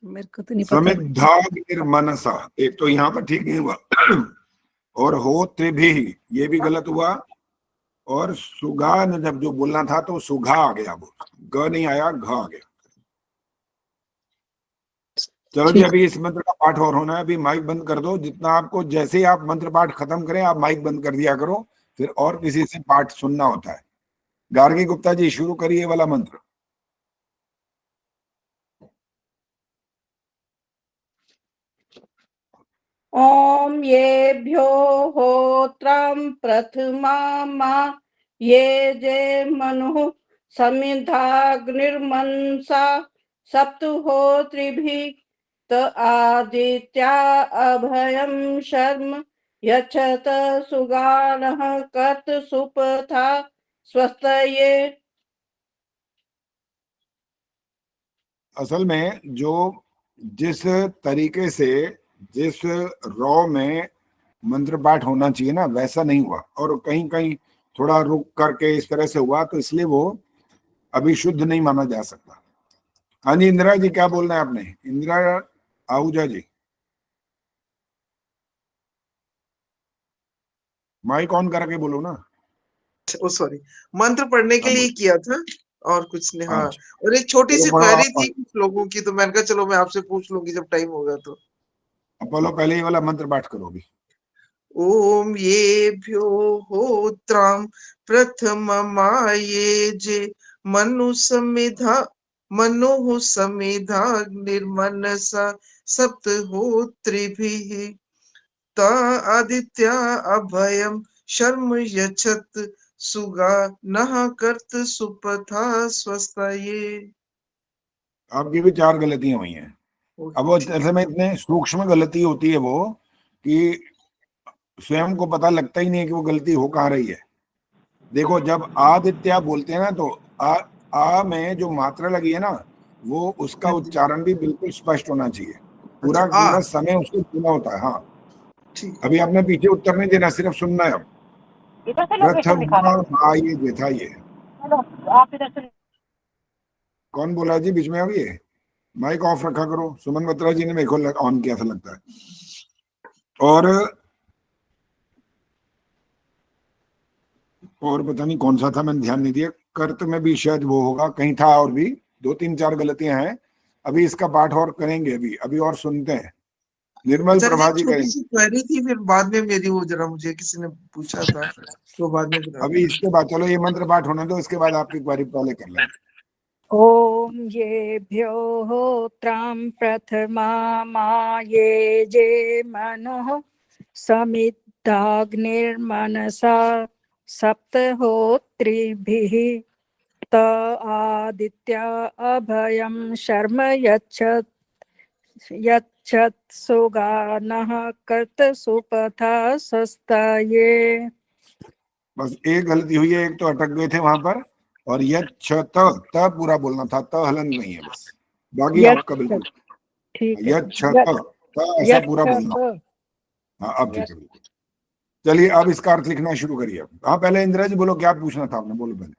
मेरे को तो नहीं पता। समिद्धाग्निर्मनसा, एक तो यहाँ पर ठीक नहीं हुआ, और होत्रिभिः ये भी गलत हुआ, और सुगा ने जब जो बोलना था तो सुघा आ गया, वो ग नहीं आया, घ आ गया। चलो जी, अभी इस मंत्र का पाठ और होना है, अभी माइक बंद कर दो। जितना आपको, जैसे ही आप मंत्र पाठ खत्म करें आप माइक बंद कर दिया करो, फिर और किसी से पाठ सुनना होता है। गार्गी गुप्ता जी शुरू करिए वाला मंत्र। ओम येभ्यो होत्रं प्रथमा ये जे मनुः समिधाग्निर्मनसा सप्तहोत्रिभिः त आदित्या अभयं शर्म यच्छत सुगानः कत सुपथा स्वस्तये। असल में जो जिस तरीके से जिस रॉ में मंत्र पाठ होना चाहिए ना, वैसा नहीं हुआ, और कहीं कहीं थोड़ा रुक करके इस तरह से हुआ, तो इसलिए वो अभी शुद्ध नहीं माना जा सकता। हाँ जी, इंदिरा जी क्या बोलना है आपने? इंदिरा आहूजा जी, माइक ऑन करके बोलो ना। ओ सॉरी, मंत्र पढ़ने के हाँ, लिए किया था और कुछ नहीं। हाँ, अच्छा, और एक छोटी चलो सी पढ़ो क्वेरी आप। थी कुछ लोगों की, तो मैंने कहा चलो मैं आपसे पूछ लूंगी जब टाइम होगा तो। बोलो, पहले ये वाला मंत्र पाठ करो अभी। ओम येभ्यो होत्रं प्रथममाये जे मनुः समिधाग्निर्मनसा सप्तहोत्रिभिः त आदित्या अभयं शर्म यच्छत सुगा नः कर्त सुपथा स्वस्ताये। आपकी भी 4 गलतियां हुई हैं। अब वो ऐसे में इतने सूक्ष्म गलती होती है वो, कि स्वयं को पता लगता ही नहीं है कि वो गलती हो कहाँ रही है। देखो, जब आदित्य बोलते हैं ना, तो आ में जो मात्रा लगी है ना, वो उसका उच्चारण भी बिल्कुल स्पष्ट होना चाहिए। पूरा अच्छा, पूरा समय उसको सुना होता है। हाँ, अभी आपने पीछे उत्तर नहीं देना, सिर्फ सुनना है। इधर से लोकेशन दिखाना है। हाँ, ये था ये। हेलो, आप इधर से। कौन बोला जी बीच में? अब ये माइक ऑफ रखा करो। सुमन बत्रा जी ने मेरे को ऑन किया था लगता है। और पता नहीं कौन सा था, मैंने ध्यान नहीं दिया। कर्त में भी शायद वो होगा, कहीं था, और भी 2-3-4 गलतियां हैं। अभी इसका पाठ और करेंगे, अभी और सुनते हैं। निर्मल अच्छा जी, प्रभा एक जी छोटी करेंगे। सी क्वेरी थी, फिर बाद में मेरी वो जरा मुझे किसी ने पूछा था तो बाद में बता अभी दूं। इसके बाद चलो ये मंत्र पाठ होने दो, इसके बाद आपकी क्वेरी पहले कर लेंगे। ओम येभ्यो होत्रं प्रथमा ये जे मनुः समिधाग्निर्मनसा सप्तहोत्रिभिः त आदित्या अभयं शर्म यच्छत सुगानः कर्त सुपथा स्वस्ताये। बस एक गलती हुई है, एक तो अटक गए थे वहां पर। और यच्छत त पूरा बोलना था, त हलन नहीं है बस। बाकी आपका बिल्कुल ठीक है। यच्छत त ऐसा पूरा बोलना। हाँ, अब ठीक है, बिल्कुल। चलिए, अब इसका अर्थ लिखना शुरू करिए। हाँ, पहले इंदिरा जी बोलो, क्या पूछना था आपने? बोलो पहले।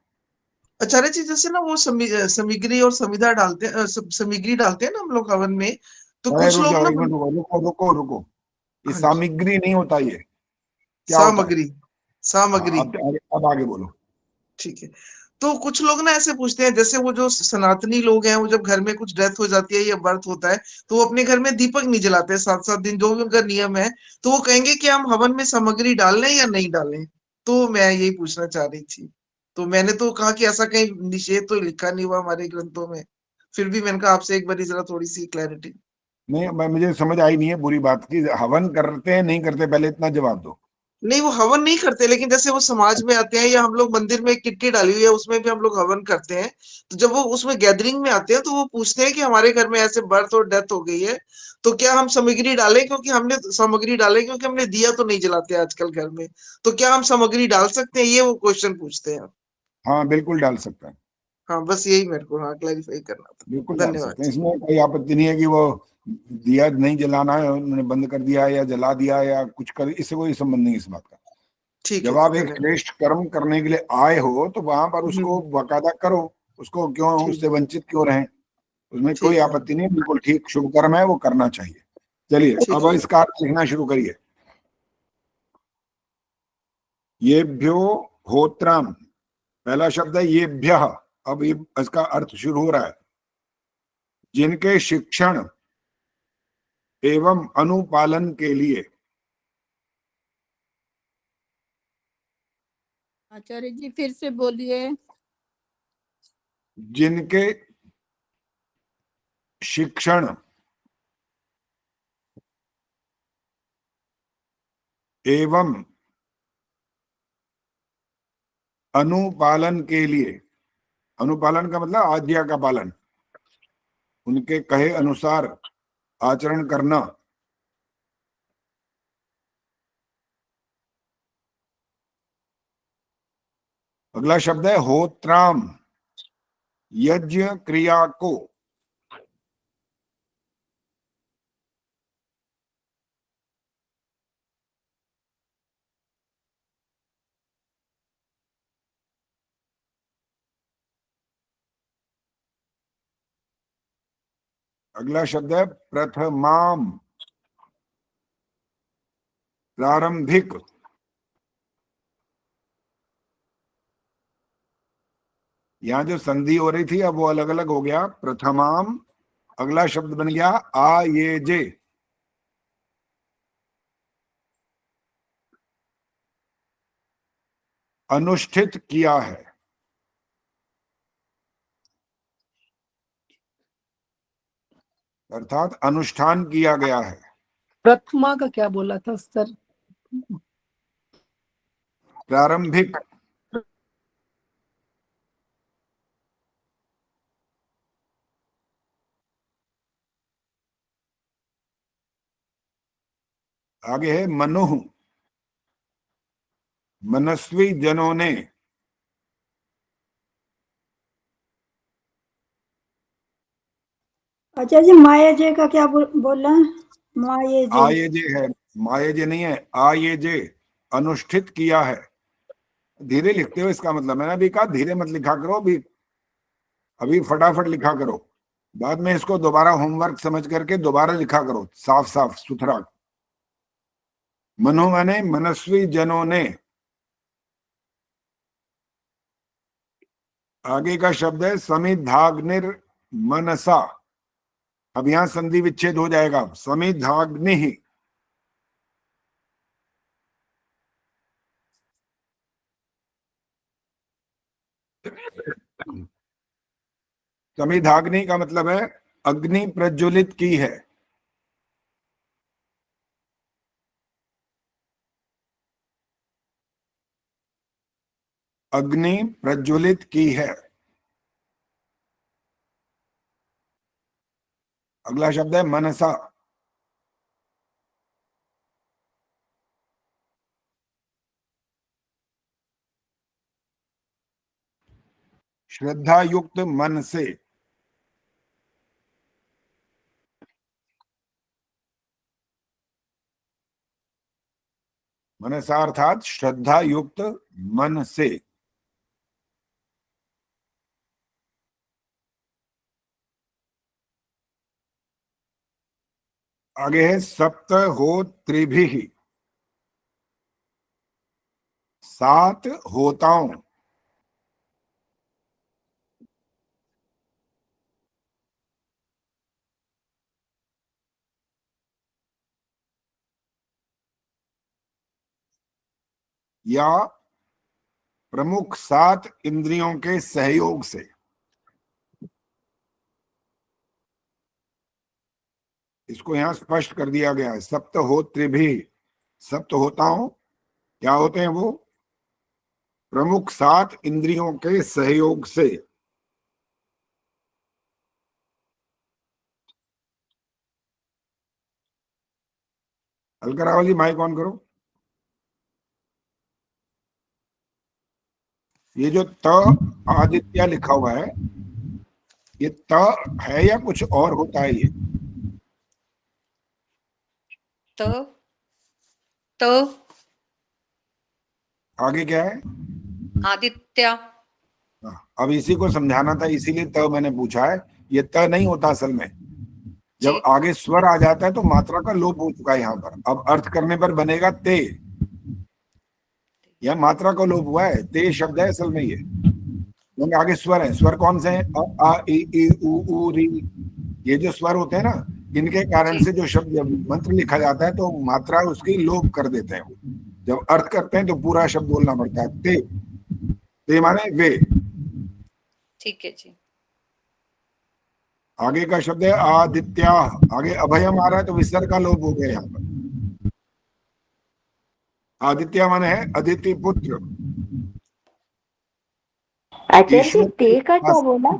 आचार्य जी, जैसे ना वो समिग्री और समिधा डालते हैं, समिग्री डालते हैं ना हम लोग हवन में, तो अरे कुछ रुक लोग जाओ, ना। एक मिनट रुको रुको रुको रुको। ये हाँ जी, सामग्री नहीं होता, ये क्या होता है? सामग्री, हाँ, सामग्री। अब आगे बोलो। ठीक है। तो कुछ लोग ना ऐसे पूछते हैं, जैसे वो जो सनातनी लोग हैं, वो जब घर में कुछ डेथ हो जाती है या बर्थ होता है, तो वो अपने घर में दीपक नहीं जलाते 7-7 दिन, जो भी उनका नियम है। तो वो कहेंगे कि हम हवन में सामग्री डाल लें या नहीं डालें। तो मैं यही पूछना चाह रही थी। तो मैंने तो कहा कि ऐसा कहीं निषेध तो लिखा नहीं हुआ हमारे ग्रंथों में। फिर भी मैंने कहा आपसे एक बार जरा थोड़ी सी क्लैरिटी। नहीं, मुझे समझ आई नहीं है बुरी बात की। हवन करते हैं नहीं करते, पहले इतना जवाब दो। नहीं, वो हवन नहीं करते, लेकिन जैसे वो समाज में आते हैं या हम लोग मंदिर में एक किट्टी डाली हुई है, उसमें भी हम लोग हवन करते हैं। तो जब वो उसमें गैदरिंग में आते हैं, तो वो पूछते हैं कि हमारे घर में ऐसे बर्थ और डेथ हो गई है, तो क्या हम सामग्री डालें? क्योंकि हमने दिया तो नहीं जलाते आजकल घर में, तो क्या हम सामग्री डाल सकते हैं? ये वो क्वेश्चन पूछते हैं। हाँ, बिल्कुल डाल सकते हैं। हाँ, बस यही मेरे को क्लैरिफाई करना था। बिल्कुल डाल धन्यवाद सकते हैं, जी। इसमें कोई आपत्ति नहीं है कि वो दिया नहीं जलाना है, उन्होंने बंद कर दिया या जला दिया या कुछ कर, इससे कोई संबंध नहीं इस बात का। ठीक है जब जी, आप एक धन्यवाद। श्रेष्ठ कर्म करने के लिए आए हो, तो वहां पर उसको बाकायदा करो। उसको क्यों, उससे वंचित क्यों रहें? उसमें कोई ठीक है। आपत्ति नहीं, बिल्कुल ठीक, शुभ कर्म है, वो करना चाहिए। चलिए, ठीक अब है। इसका अर्थ लिखना शुरू करिए। येभ्यो होत्रम, पहला शब्द है येभ्यः। अब ये इसका अर्थ शुरू हो रहा है। जिनके शिक्षण एवं अनुपालन के लिए। आचार्य जी फिर से बोलिए। जिनके शिक्षण एवं अनुपालन के लिए, अनुपालन का मतलब आज्ञा का पालन, उनके कहे अनुसार आचरण करना। अगला शब्द है होत्राम, यज्ञ क्रिया को। अगला शब्द है प्रथमाम, प्रारंभिक। यहां जो संधि हो रही थी अब वो अलग अलग हो गया, प्रथमाम। अगला शब्द बन गया आयेजे, अनुष्ठित किया है। अर्थात अनुष्ठान किया गया है। प्रथमा का क्या बोला था सर? प्रारंभिक। आगे है मनुः, मनस्वी जनों ने। अच्छा जी, मायाजे का क्या बोला? मायाजे। आयेजे है, मायेजे नहीं है, आयेजे, अनुष्ठित किया है। धीरे लिखते हो इसका मतलब, मैंने अभी कहा धीरे मत लिखा करो, अभी फटाफट लिखा करो, बाद में इसको दोबारा होमवर्क समझ करके दोबारा लिखा करो साफ साफ सुथरा। मनु माने मनस्वी जनों ने। आगे का शब्द है समिधाग्निर मनसा। अब यहां संधि विच्छेद हो जाएगा, समिधाग्नि। समिधाग्नि का मतलब है अग्नि प्रज्वलित की है। अग्नि प्रज्वलित की है। अगला शब्द है मनसा। श्रद्धा युक्त मन से। मनसा अर्थात श्रद्धा युक्त मन से। आगे है सप्त हो त्रिभिः, सात होताओं। या प्रमुख सात इंद्रियों के सहयोग से। इसको यहां स्पष्ट कर दिया गया है, सप्त हो त्रिभिः, सप्त होताओं क्या होते हैं वो? प्रमुख सात इंद्रियों के सहयोग से। हल्का रावल जी माइक ऑन करो। ये जो त आदित्य लिखा हुआ है, ये त है या कुछ और होता है? ये तो आगे क्या है? आदित्य। अब इसी को समझाना था, इसीलिए त मैंने पूछा है। ये त नहीं होता असल में, जब आगे स्वर आ जाता है तो मात्रा का लोप हो चुका है यहाँ पर। अब अर्थ करने पर बनेगा ते। यह मात्रा का लोप हुआ है, ते शब्द है असल में ये, क्योंकि आगे स्वर है। स्वर कौन से हैं? अ आ इ ई उ ऊ री। ये जो स्वर होते हैं ना, इनके कारण से जो शब्द मंत्र लिखा जाता है तो मात्रा उसकी लोप कर देते हैं। जब अर्थ करते हैं तो पूरा शब्द बोलना पड़ता है। ते माने वे। ठीक है जी। आगे का शब्द है आदित्या। आगे अभयम आ रहा है तो विसर्ग का लोप हो गया यहाँ पर। आदित्य माने है अदिति पुत्र। आचार्य जी ईश्वर ते का क्या पास- बोला?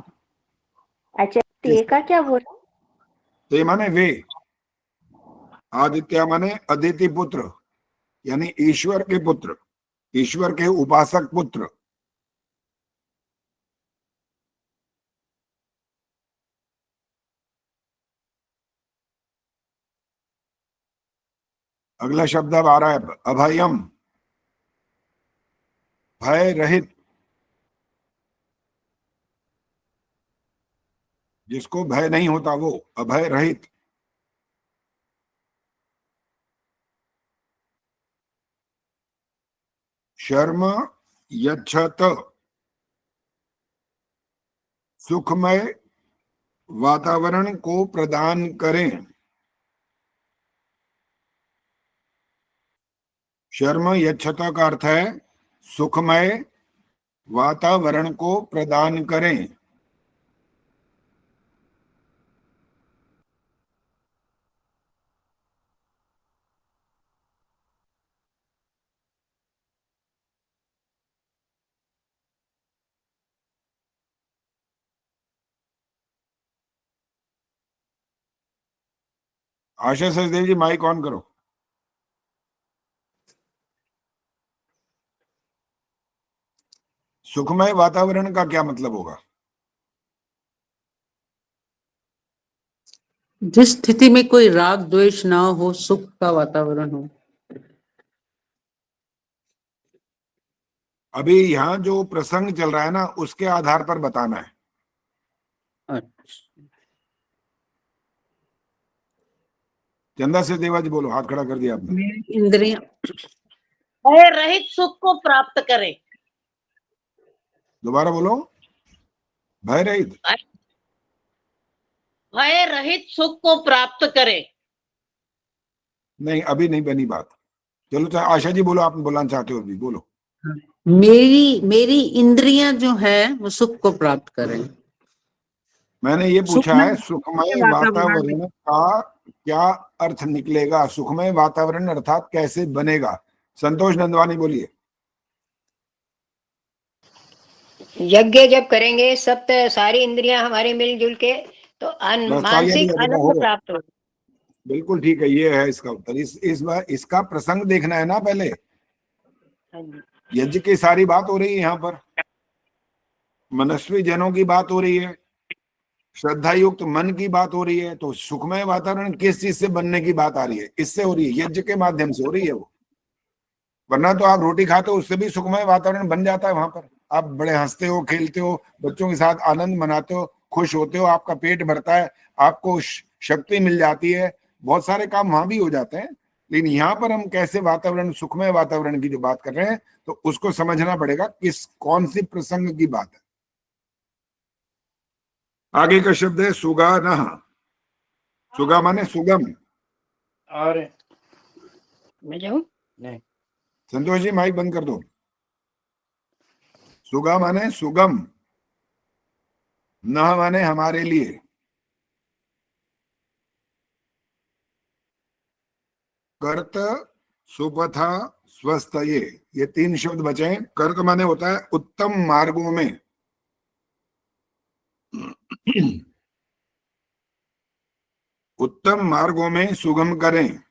आचार्य ते का क्या बोला? ते माने वे, आदित्य माने अदिति पुत्र, यानी ईश्वर के पुत्र, ईश्वर के उपासक पुत्र। अगला शब्द अब आ रहा है अभयम, भय रहित, जिसको भय नहीं होता वो अभय रहित। शर्म यच्छत, सुखमय वातावरण को प्रदान करें। शर्म यच्छत का अर्थ है सुखमय वातावरण को प्रदान करें। आशा सचदेव जी माइक ऑन करो। सुखमय वातावरण का क्या मतलब होगा? जिस स्थिति में कोई राग द्वेष ना हो, सुख का वातावरण हो। अभी यहाँ जो प्रसंग चल रहा है ना, उसके आधार पर बताना है। चंदा से देवा जी बोलो, हाथ खड़ा कर दिया आपने। इंद्रियां भय रहित सुख को प्राप्त करें। दोबारा बोलो, भय रहित। भय रहित सुख को प्राप्त करें। नहीं, अभी नहीं बनी बात। चलो आशा जी बोलो, आप बोलना चाहते हो, अभी बोलो। मेरी इंद्रियां जो है वो सुख को प्राप्त करें। मैंने ये पूछा है सुखमय वातावरण वातावरण का क्या अर्थ निकलेगा, सुखमय वातावरण अर्थात कैसे बनेगा? संतोष नंदवानी बोलिए। यज्ञ जब करेंगे सब सारी इंद्रियां हमारी मिलजुल के तो बस तालियां मानसिक बजाओ, हो आनंद गया। प्राप्त हो। बिल्कुल ठीक है, ये है इसका उत्तर। इस बार इसका प्रसंग देखना है ना पहले। यज्ञ की सारी बात हो रही है यहाँ पर, मनस्वी जनों की बात हो रही है, श्रद्धा युक्त मन की बात हो रही है। तो सुखमय वातावरण किस चीज से बनने की बात आ रही है? इससे हो रही है, यज्ञ के माध्यम से हो रही है वो। वरना तो आप रोटी खाते हो, उससे भी सुखमय वातावरण बन जाता है वहां पर। आप बड़े हंसते हो, खेलते हो, बच्चों के साथ आनंद मनाते हो, खुश होते हो, आपका पेट भरता है, आपको शक्ति मिल जाती है, बहुत सारे काम वहां भी हो जाते हैं। लेकिन यहाँ पर हम कैसे वातावरण, सुखमय वातावरण की जो बात कर रहे हैं, तो उसको समझना पड़ेगा किस कौन सी प्रसंग की बात है। आगे का शब्द है सुगानः। सुगा माने सुगम। और मैं जाऊं? नहीं। संतोष जी माइक बंद कर दो। सुगा माने सुगम, न माने हमारे लिए। कर्त, सुपथा, स्वस्थये, ये तीन शब्द बचे हैं। कर्त माने होता है उत्तम मार्गों में। उत्तम मार्गों में सुगम करें।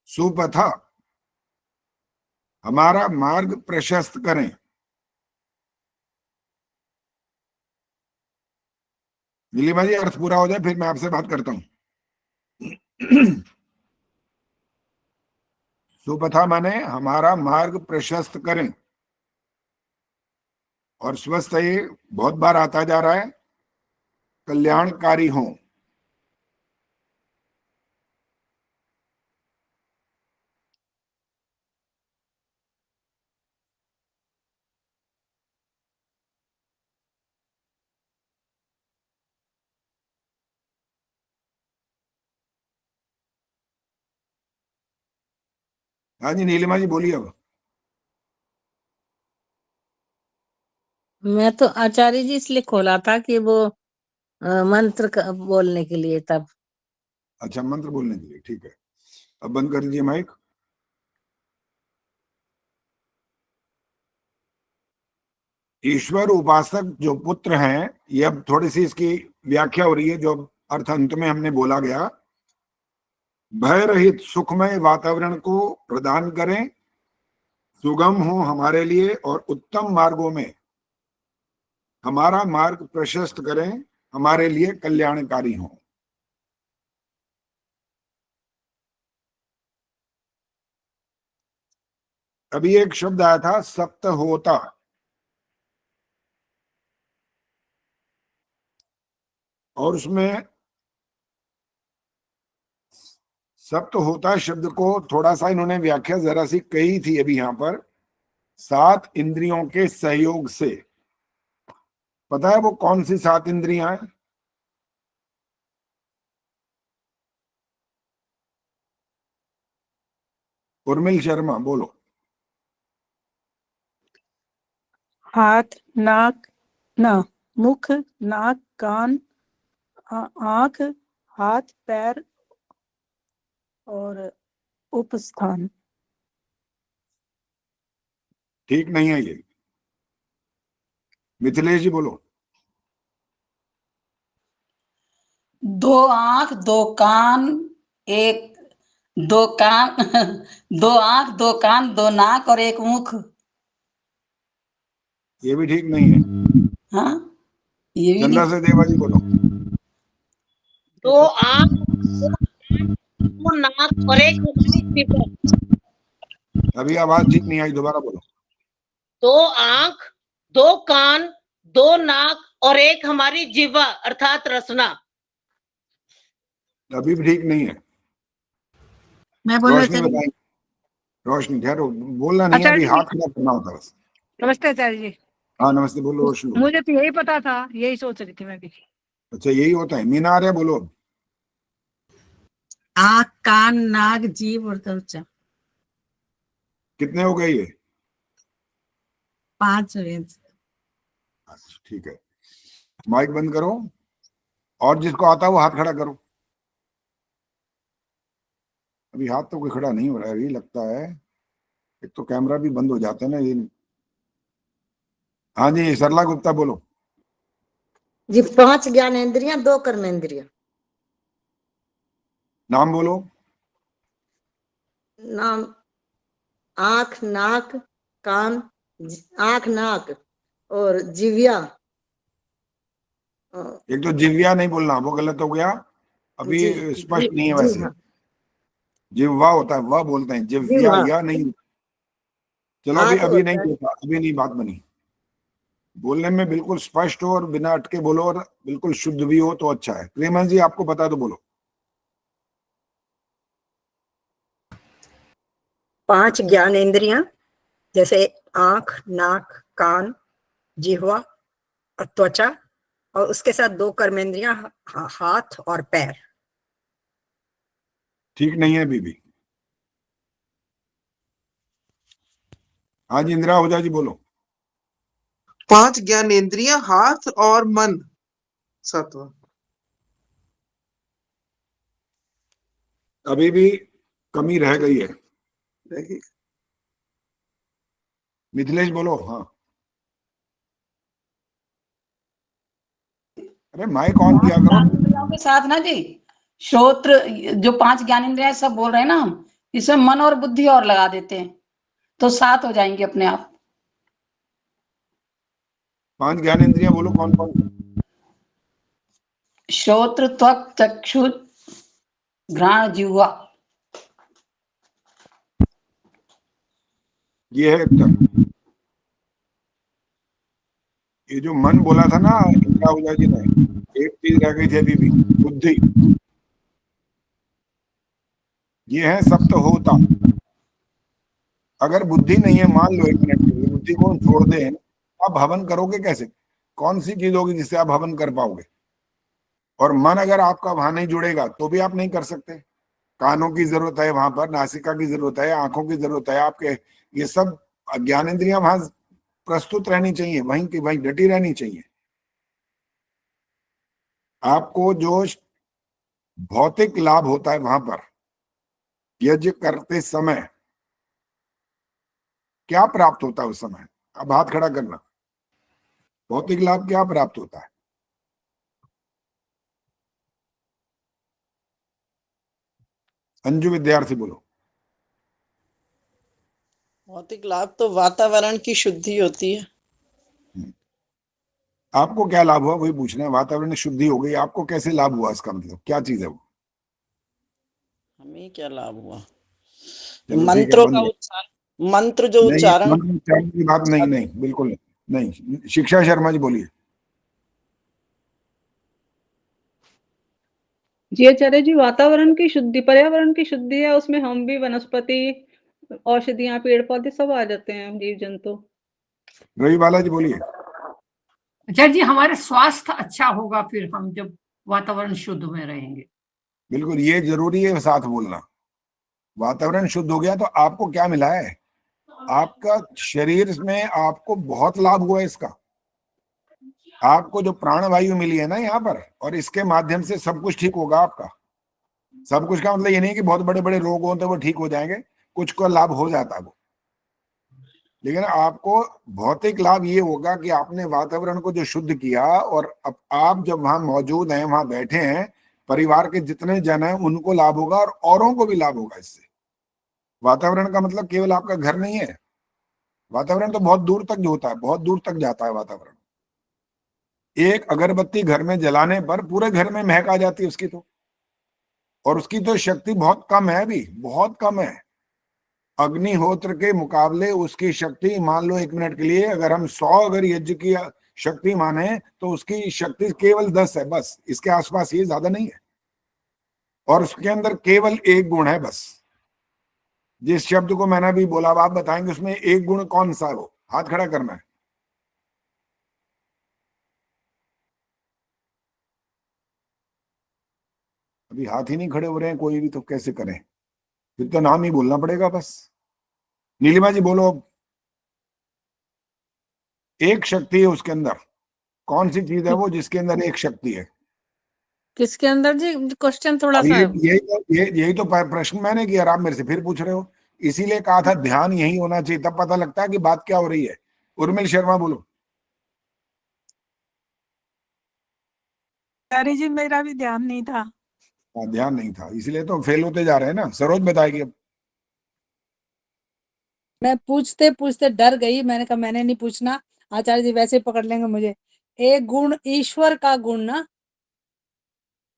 सुपथा, हमारा मार्ग प्रशस्त करें। नीलिमा जी अर्थ पूरा हो जाए फिर मैं आपसे बात करता हूं। सुपथा माने हमारा मार्ग प्रशस्त करें, और स्वस्थ ये बहुत बार आता जा रहा है, कल्याणकारी हो। हाँ जी नीलिमा जी बोलिए अब। मैं तो आचार्य जी इसलिए खोला था कि वो मंत्र बोलने के लिए तब। अच्छा, मंत्र बोलने के लिए, ठीक है। अब बंद कर दीजिए माइक। ईश्वर उपासक जो पुत्र हैं, ये अब थोड़ी सी इसकी व्याख्या हो रही है, जो अर्थ अंत में हमने बोला गया। भय रहित सुखमय वातावरण को प्रदान करें, सुगम हो हमारे लिए और उत्तम मार्गों में हमारा मार्ग प्रशस्त करें, हमारे लिए कल्याणकारी हो। अभी एक शब्द आया था सप्त होता, और उसमें सप्त होता शब्द को थोड़ा सा इन्होंने व्याख्या जरा सी कही थी अभी यहां पर, 7 इंद्रियों के सहयोग से। पता है वो कौन सी 7 इंद्रियां हैं? उर्मिल शर्मा बोलो। हाथ, नाक, मुख, नाक, कान, आंख, हाथ, पैर और उपस्थान। ठीक नहीं है ये। मिथिलेश जी बोलो। 2 आंख 2 कान 2 कान 2 आंख 2 कान 2 नाक और 1 मुख। ये भी ठीक नहीं है। हाँ, ये भी चंदा से देवा जी बोलो। 2 आंख 2 नाक और 1 हमारी जिह्वा। अभी आवाज ठीक नहीं आई, दोबारा बोलो। 2 आंख 2 कान 2 नाक और 1 हमारी जिह्वा अर्थात रसना। अभी भी ठीक नहीं है। मैं बोल रोशनी बताएं। रोशनी ठहरो, बोलना नहीं है, अभी हाथ खड़ा करना होता है बस। नमस्ते आचार्य जी। हाँ नमस्ते, बोलो रोशनी बोलो। मुझे तो यही पता था, यही सोच रही थी मैं भी। अच्छा, यही होता है। मीना आर्या बोलो। आँख, कान, नाक, जीभ और त्वचा। कितने हो गए ये? 5 हुए। अच्छा ठीक है, माइक बंद करो और जिसको आता है वो हाथ खड़ा करो। अभी हाथ तो कोई खड़ा नहीं हो रहा है अभी, लगता है। एक तो कैमरा भी बंद हो जाता है ना ये। हाँ जी, सरला गुप्ता बोलो। जी 5 ज्ञानेंद्रियां 2 कर्मेंद्रियां। नाम बोलो। नाम आंख, नाक, कान, आंख, नाक और जिव्या। एक तो जिव्या नहीं बोलना, वो गलत हो गया। अभी स्पष्ट नहीं है वैसे। जिह्वा होता है, वह बोलते हैं, जिव्या या नहीं। चलो अभी नहीं बोलता, अभी नहीं बात बनी। बोलने में बिल्कुल स्पष्ट हो और बिना अटके बोलो और बिल्कुल शुद्ध भी हो तो अच्छा है। प्रेमा जी आपको पता तो बोलो। 5 ज्ञानेंद्रियां जैसे आंख, नाक, कान, जिह्वा और त्वचा, और उसके साथ 2 कर्मेंद्रियां हाथ और पैर। ठीक नहीं है बीबी। हाँ जी, इंदिरा ओझा जी बोलो। 5 ज्ञानेंद्रियां, हाथ और मन 7वां। अभी भी कमी रह गई है। मिथिलेश बोलो। हाँ, अरे माइक ऑन किया करो। के साथ ना जी, श्रोत्र जो 5 ज्ञानेंद्रियां सब बोल रहे हैं ना हम, इसमें मन और बुद्धि और लगा देते हैं तो 7 हो जाएंगे अपने आप। 5 ज्ञानेंद्रियां बोलो कौन कौन? श्रोत्र, त्वक, चक्षु, घ्राण, जिह्वा। ये है उत्तर। ये जो मन बोला था ना इंदिरा ओझा जी ने, एक चीज रह गई थी अभी भी, बुद्धि। ये है सप्त होता। अगर बुद्धि नहीं है, मान लो 1 मिनट के लिए बुद्धि को छोड़ दें, आप हवन करोगे कैसे? कौन सी चीज होगी जिससे आप हवन कर पाओगे? और मन अगर आपका वहां नहीं जुड़ेगा तो भी आप नहीं कर सकते। कानों की जरूरत है वहां पर, नासिका की जरूरत है, आंखों की जरूरत है आपके, ये सब ज्ञानेंद्रियां वहां प्रस्तुत रहनी चाहिए, वहीं की वहीं डटी रहनी चाहिए। आपको जो भौतिक लाभ होता है वहां पर यज्ञ करते समय, क्या प्राप्त होता है उस समय? अब हाथ खड़ा करना, भौतिक लाभ क्या प्राप्त होता है? अंजू विद्यार्थी बोलो। भौतिक लाभ तो वातावरण की शुद्धि होती है। आपको क्या लाभ हुआ वही पूछना है। वातावरण की शुद्धि हो गई, आपको कैसे लाभ हुआ? इसका मतलब क्या चीज है वो? हमें क्या लाभ हुआ? चलो ठीक है, मंत्रों बंद का करो। उच्चारण, मंत्र जो नहीं, उच्चारण मंत्र उच्चारण की बात नहीं, नहीं बिल्कुल नहीं। नहीं, शिक्षा शर्मा जी बोलिए। जी आचार्य जी, वातावरण की शुद्धि, पर्यावरण की शुद्धि है, उसमें हम भी, वनस्पति, औषधियां, पेड़ पौधे सब आ जाते हैं, जीव जंतु। रवि बाला जी बोलिए। आचार्य जी, हमारे स्वास्थ्य अच्छा होगा फिर हम जब वातावरण शुद्ध में रहेंगे। बिल्कुल, ये जरूरी है साथ बोलना। वातावरण शुद्ध हो गया तो आपको क्या मिला है? आपका शरीर में आपको बहुत लाभ हुआ है इसका। आपको जो प्राणवायु मिली है ना यहाँ पर, और इसके माध्यम से सब कुछ ठीक होगा आपका। सब कुछ का मतलब ये नहीं कि बहुत बड़े बड़े रोग होते वो ठीक हो जाएंगे, कुछ को लाभ हो जाता है वो, लेकिन आपको भौतिक लाभ ये होगा कि आपने वातावरण को जो शुद्ध किया, और अब आप जब वहां मौजूद हैं, वहां बैठे हैं, परिवार के जितने जन हैं उनको लाभ होगा और औरों को भी लाभ होगा इससे। वातावरण का मतलब केवल आपका घर नहीं है, वातावरण तो बहुत दूर तक जो होता है, बहुत दूर तक जाता है वातावरण। एक अगरबत्ती घर में जलाने पर पूरे घर में महक आ जाती है उसकी तो, और उसकी तो शक्ति बहुत कम है, अभी बहुत कम है। अग्निहोत्र के मुकाबले उसकी शक्ति, मान लो 1 मिनट के लिए अगर हम 100 अगर यज्ञ की शक्ति माने तो उसकी शक्ति केवल 10 है बस, इसके आसपास, ये ज्यादा नहीं है। और उसके अंदर केवल एक गुण है बस, जिस शब्द को मैंने अभी बोला, आप बताएंगे उसमें एक गुण कौन सा है? वो हाथ खड़ा करना है। अभी हाथ ही नहीं खड़े हो रहे हैं कोई भी, तो कैसे करें? फिर तो नाम ही बोलना पड़ेगा बस। नीलिमा जी बोलो। एक शक्ति है उसके अंदर, कौन सी चीज है वो जिसके अंदर एक शक्ति है? किसके अंदर जी? क्वेश्चन थोड़ा अब सा यही तो प्रश्न मैंने किया, आप मेरे से फिर पूछ रहे हो। इसीलिए कहा था ध्यान यही होना चाहिए, तब पता लगता है कि बात क्या हो रही है। उर्मिल शर्मा बोलो। आचार्य जी, मेरा भी ध्यान नहीं था। ध्यान नहीं था, इसलिए तो फेल होते जा रहे हैं ना। सरोज बताएगी अब। मैं पूछते पूछते डर गई, मैंने कहा मैंने नहीं पूछना, आचार्य जी वैसे पकड़ लेंगे मुझे। एक गुण ईश्वर का गुण ना।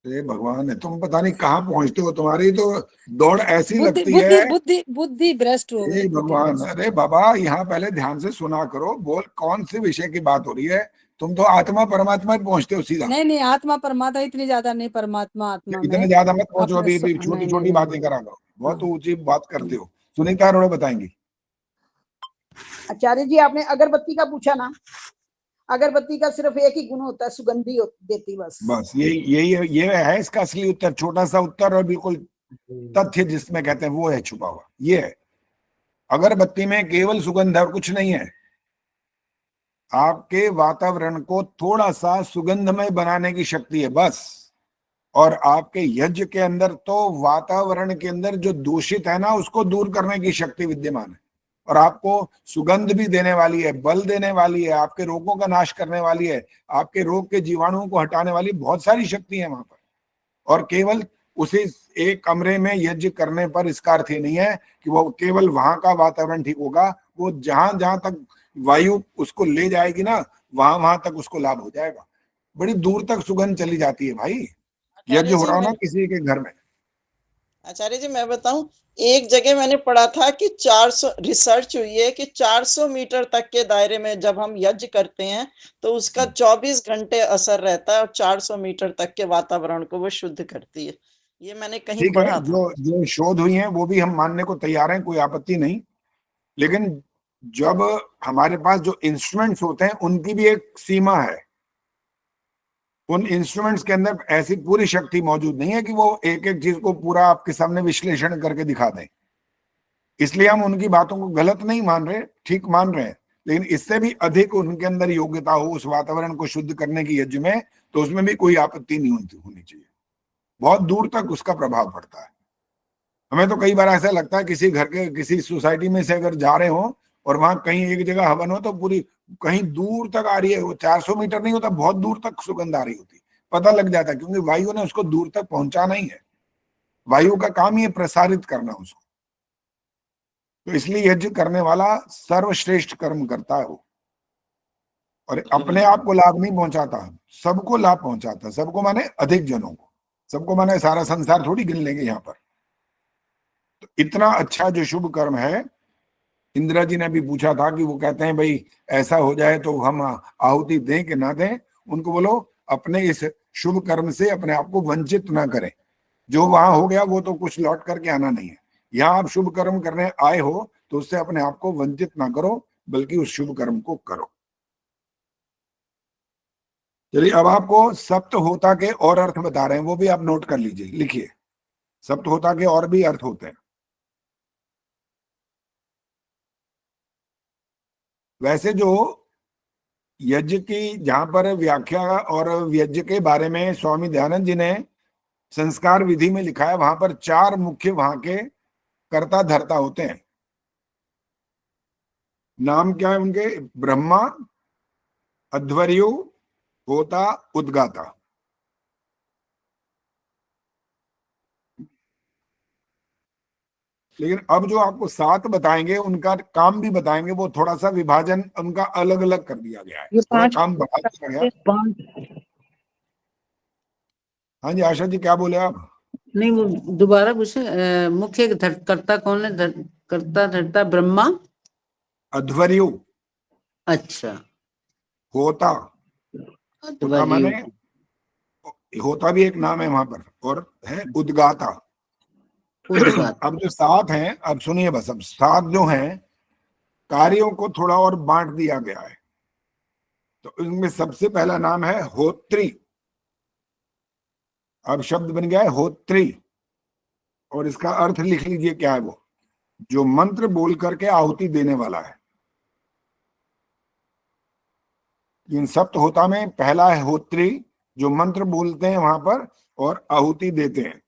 अरे भगवान है, तुम पता नहीं कहाँ पहुंचते हो, तुम्हारी तो दौड़ ऐसी बुद्धि लगती बुद्धि है। बुद्धि बुद्धि भ्रष्ट हो गई। भगवान, अरे बाबा यहाँ पहले ध्यान से सुना करो, बोल कौन से विषय की बात हो रही है। तुम तो आत्मा परमात्मा पहुंचते हो सीधा। नहीं नहीं, आत्मा परमात्मा इतनी ज्यादा नहीं, परमात्मा आत्मा में। इतने ज्यादा मत पहुंचो, अभी नहीं, छोटी छोटी नहीं, बातें करा करो, बहुत ऊंची बात करते हो। सुनीता अरोड़ा बताएंगी। आचार्य जी, आपने अगरबत्ती का पूछा ना, अगरबत्ती का सिर्फ एक ही गुण होता है, सुगंधी देती बस। बस ये है इसका असली उत्तर, छोटा सा उत्तर और बिल्कुल तथ्य जिसमें कहते हैं वो है छुपा हुआ। ये है, अगरबत्ती में केवल सुगंध है और कुछ नहीं है। आपके वातावरण को थोड़ा सा सुगंधमय बनाने की शक्ति है बस। और आपके यज्ञ के अंदर तो वातावरण के अंदर जो दूषित है ना, उसको दूर करने की शक्ति विद्यमान है, और आपको सुगंध भी देने वाली है, बल देने वाली है, आपके रोगों का नाश करने वाली है, आपके रोग के जीवाणुओं को हटाने वाली बहुत सारी शक्ति है वहां पर। और केवल उसी एक कमरे में यज्ञ करने पर इसका अर्थ ये नहीं है कि वो केवल वहां का वातावरण ठीक होगा। वो जहां जहां तक वायु उसको ले जाएगी ना, वहां वहां तक उसको लाभ हो जाएगा। बड़ी दूर तक सुगंध चली जाती है भाई, यज्ञ हो रहा हो ना किसी के घर में। आचार्य जी मैं बताऊं, एक जगह मैंने पढ़ा था कि 400 रिसर्च हुई है कि 400 मीटर तक के दायरे में जब हम यज्ञ करते हैं तो उसका 24 घंटे असर रहता है, और 400 मीटर तक के वातावरण को वो शुद्ध करती है। ये मैंने कहीं पढ़ा था। जो शोध हुई है वो भी हम मानने को तैयार हैं, कोई आपत्ति नहीं। लेकिन जब हमारे पास जो इंस्ट्रूमेंट्स होते हैं उनकी भी एक सीमा है। उन इंस्ट्रूमेंट्स के अंदर ऐसी पूरी शक्ति मौजूद नहीं है कि वो एक एक चीज को पूरा आपके सामने विश्लेषण करके दिखा दें। इसलिए हम उनकी बातों को गलत नहीं मान रहे, ठीक मान रहे हैं। लेकिन इससे भी अधिक उनके अंदर योग्यता हो उस वातावरण को शुद्ध करने की यज्ञ में, तो उसमें भी कोई आपत्ति नहीं होनी चाहिए। बहुत दूर तक उसका प्रभाव पड़ता है। हमें तो कई बार ऐसा लगता है किसी घर के किसी सोसाइटी में से अगर जा रहे हो और वहां कहीं एक जगह हवन हो तो पूरी कहीं दूर तक आ रही है, वो 400 मीटर नहीं होता, बहुत दूर तक सुगंध आ रही होती, पता लग जाता है, क्योंकि वायु ने उसको दूर तक पहुंचाना ही है। वायु का काम ही है प्रसारित करना उसको। तो इसलिए यज्ञ करने वाला सर्वश्रेष्ठ कर्म करता है वो, और अपने आप को लाभ नहीं पहुंचाता, सबको लाभ पहुंचाता। सबको माने अधिक जनों को, सबको माने सारा संसार थोड़ी गिन लेंगे यहाँ पर। तो इतना अच्छा जो शुभ कर्म है, इंदिरा जी ने भी पूछा था कि वो कहते हैं भाई ऐसा हो जाए तो हम आहुति दें कि ना दें। उनको बोलो अपने इस शुभ कर्म से अपने आप को वंचित ना करें। जो वहां हो गया वो तो कुछ लौट करके आना नहीं है। यहाँ आप शुभ कर्म करने आए हो तो उससे अपने आप को वंचित ना करो, बल्कि उस शुभ कर्म को करो। चलिए अब आपको सप्त होता के और अर्थ बता रहे हैं, वो भी आप नोट कर लीजिए, लिखिए। सप्त होता के और भी अर्थ होते हैं। वैसे जो यज्ञ की जहां पर व्याख्या और यज्ञ के बारे में स्वामी दयानंद जी ने संस्कार विधि में लिखा है, वहां पर 4 मुख्य वहां के कर्ता धर्ता होते हैं। नाम क्या है उनके? ब्रह्मा, अध्वर्यु, होता, उद्गाता। लेकिन अब जो आपको 7 बताएंगे उनका काम भी बताएंगे, वो थोड़ा सा विभाजन उनका अलग अलग कर दिया गया है, थोड़ा काम बढ़ा दिया गया। हाँ जी आशा जी क्या बोले आप? नहीं वो दोबारा पूछे। मुख्य कर्ता कौन है? कर्ता धर्ता ब्रह्मा, अध्वर्यु, अच्छा, होता, होता माने होता भी एक नाम है वहां पर, और है उद्गाता। अब जो 7 हैं, अब सुनिए बस, अब 7 जो हैं कार्यों को थोड़ा और बांट दिया गया है। तो इनमें सबसे पहला नाम है होत्री। अब शब्द बन गया है होत्री, और इसका अर्थ लिख लीजिए क्या है वो? जो मंत्र बोल करके आहुति देने वाला है। इन सप्त होता में पहला है होत्री, जो मंत्र बोलते हैं वहां पर और आहुति देते हैं।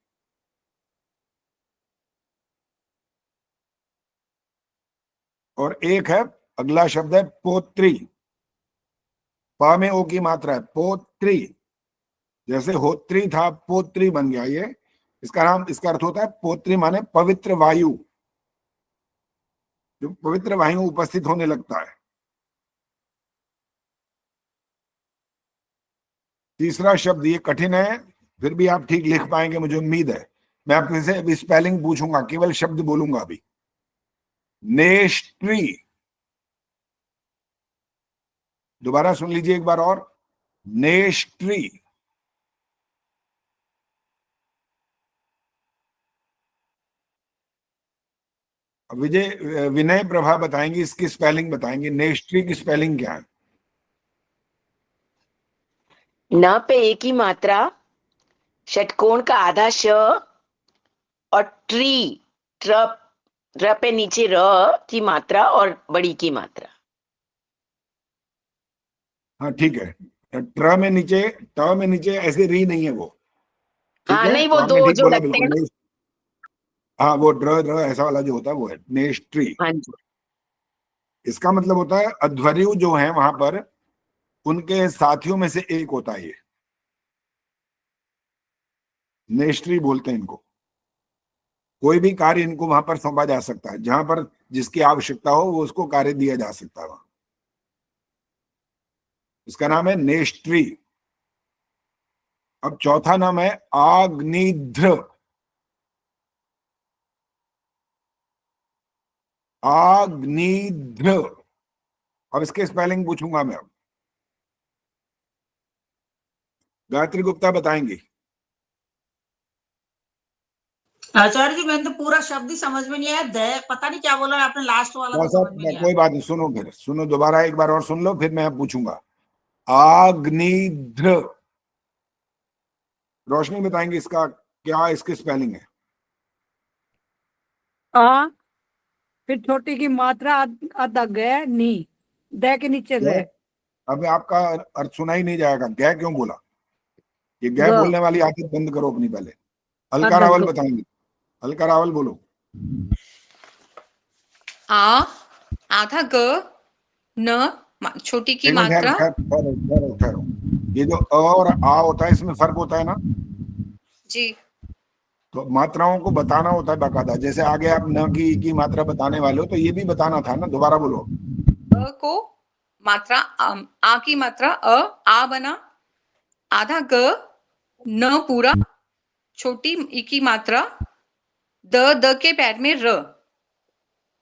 और एक है, अगला शब्द है पोत्री। पा में ओ की मात्रा है, पोत्री। जैसे होत्री था पोत्री बन गया ये। इसका नाम, इसका अर्थ होता है पोत्री माने पवित्र वायु, जो पवित्र वायु उपस्थित होने लगता है। तीसरा शब्द ये कठिन है, फिर भी आप ठीक लिख पाएंगे मुझे उम्मीद है। मैं आपसे से स्पेलिंग पूछूंगा, केवल शब्द बोलूंगा अभी। नेष्ट्री, दोबारा सुन लीजिए एक बार और, नेष्ट्री। विनय प्रभा बताएंगी, इसकी स्पेलिंग बताएंगे। नेष्ट्री की स्पेलिंग क्या है? न पे एक ही मात्रा, षटकोण का आधा श, और ट्री, ट्र पे नीचे र की मात्रा और बड़ी की मात्रा। हाँ ठीक है, ट्र में नीचे, ट में नीचे ऐसे री नहीं है वो। हाँ है? नहीं, वो तो आपने दो ठीक जो बोला लगते हैं बिल्कुल। हाँ वो ड्र ऐसा वाला जो होता है वो है नेष्ट्री। हाँ जी। इसका मतलब होता है अध्वर्यु जो है वहां पर, उनके साथियों में से एक होता है ये, नेष्ट्री बोलते हैं इनको। कोई भी कार्य इनको वहां पर सौंपा जा सकता है, जहां पर जिसकी आवश्यकता हो वो उसको कार्य दिया जा सकता है वहां। इसका नाम है नेष्ट्री। अब चौथा नाम है आग्निध्र। आग्निध्र, अब इसके स्पेलिंग पूछूंगा मैं। अब गायत्री गुप्ता बताएंगी। आचार्य जी मैंने तो पूरा शब्द ही समझ में नहीं आया, पता नहीं क्या बोला आपने, लास्ट वाला तो समझ में नहीं आया। कोई बात नहीं, सुनो, फिर सुनो, दोबारा एक बार और सुन लो, फिर मैं पूछूंगा। आग्निध्र, रोशनी बताएंगे इसका क्या, इसकी स्पेलिंग है? आ, फिर छोटी की मात्रा आधा गया नी, द के नीचे ग। अब आपका अर्थ सुना ही नहीं जाएगा। गै क्यों बोला? ये गै ग। बोलने वाली आदत बंद करो अपनी पहले। अलका आदत रावल ग। बताएंगे। अलका रावल बोलो। आ, आधा ग, न, छोटी की एक मिनट मात्रा। ठहरो। ये जो अ और आ होता है इसमें फर्क होता है ना? जी। तो मात्राओं को बताना होता है बाकायदा। जैसे आगे आप न की मात्रा बताने वाले हो तो ये भी बताना था ना। दोबारा बोलो। अ को मात्रा आ की मात्रा आ बना, आधा ग, न पूरा, छोटी ई की मात्रा, द के पैर में र।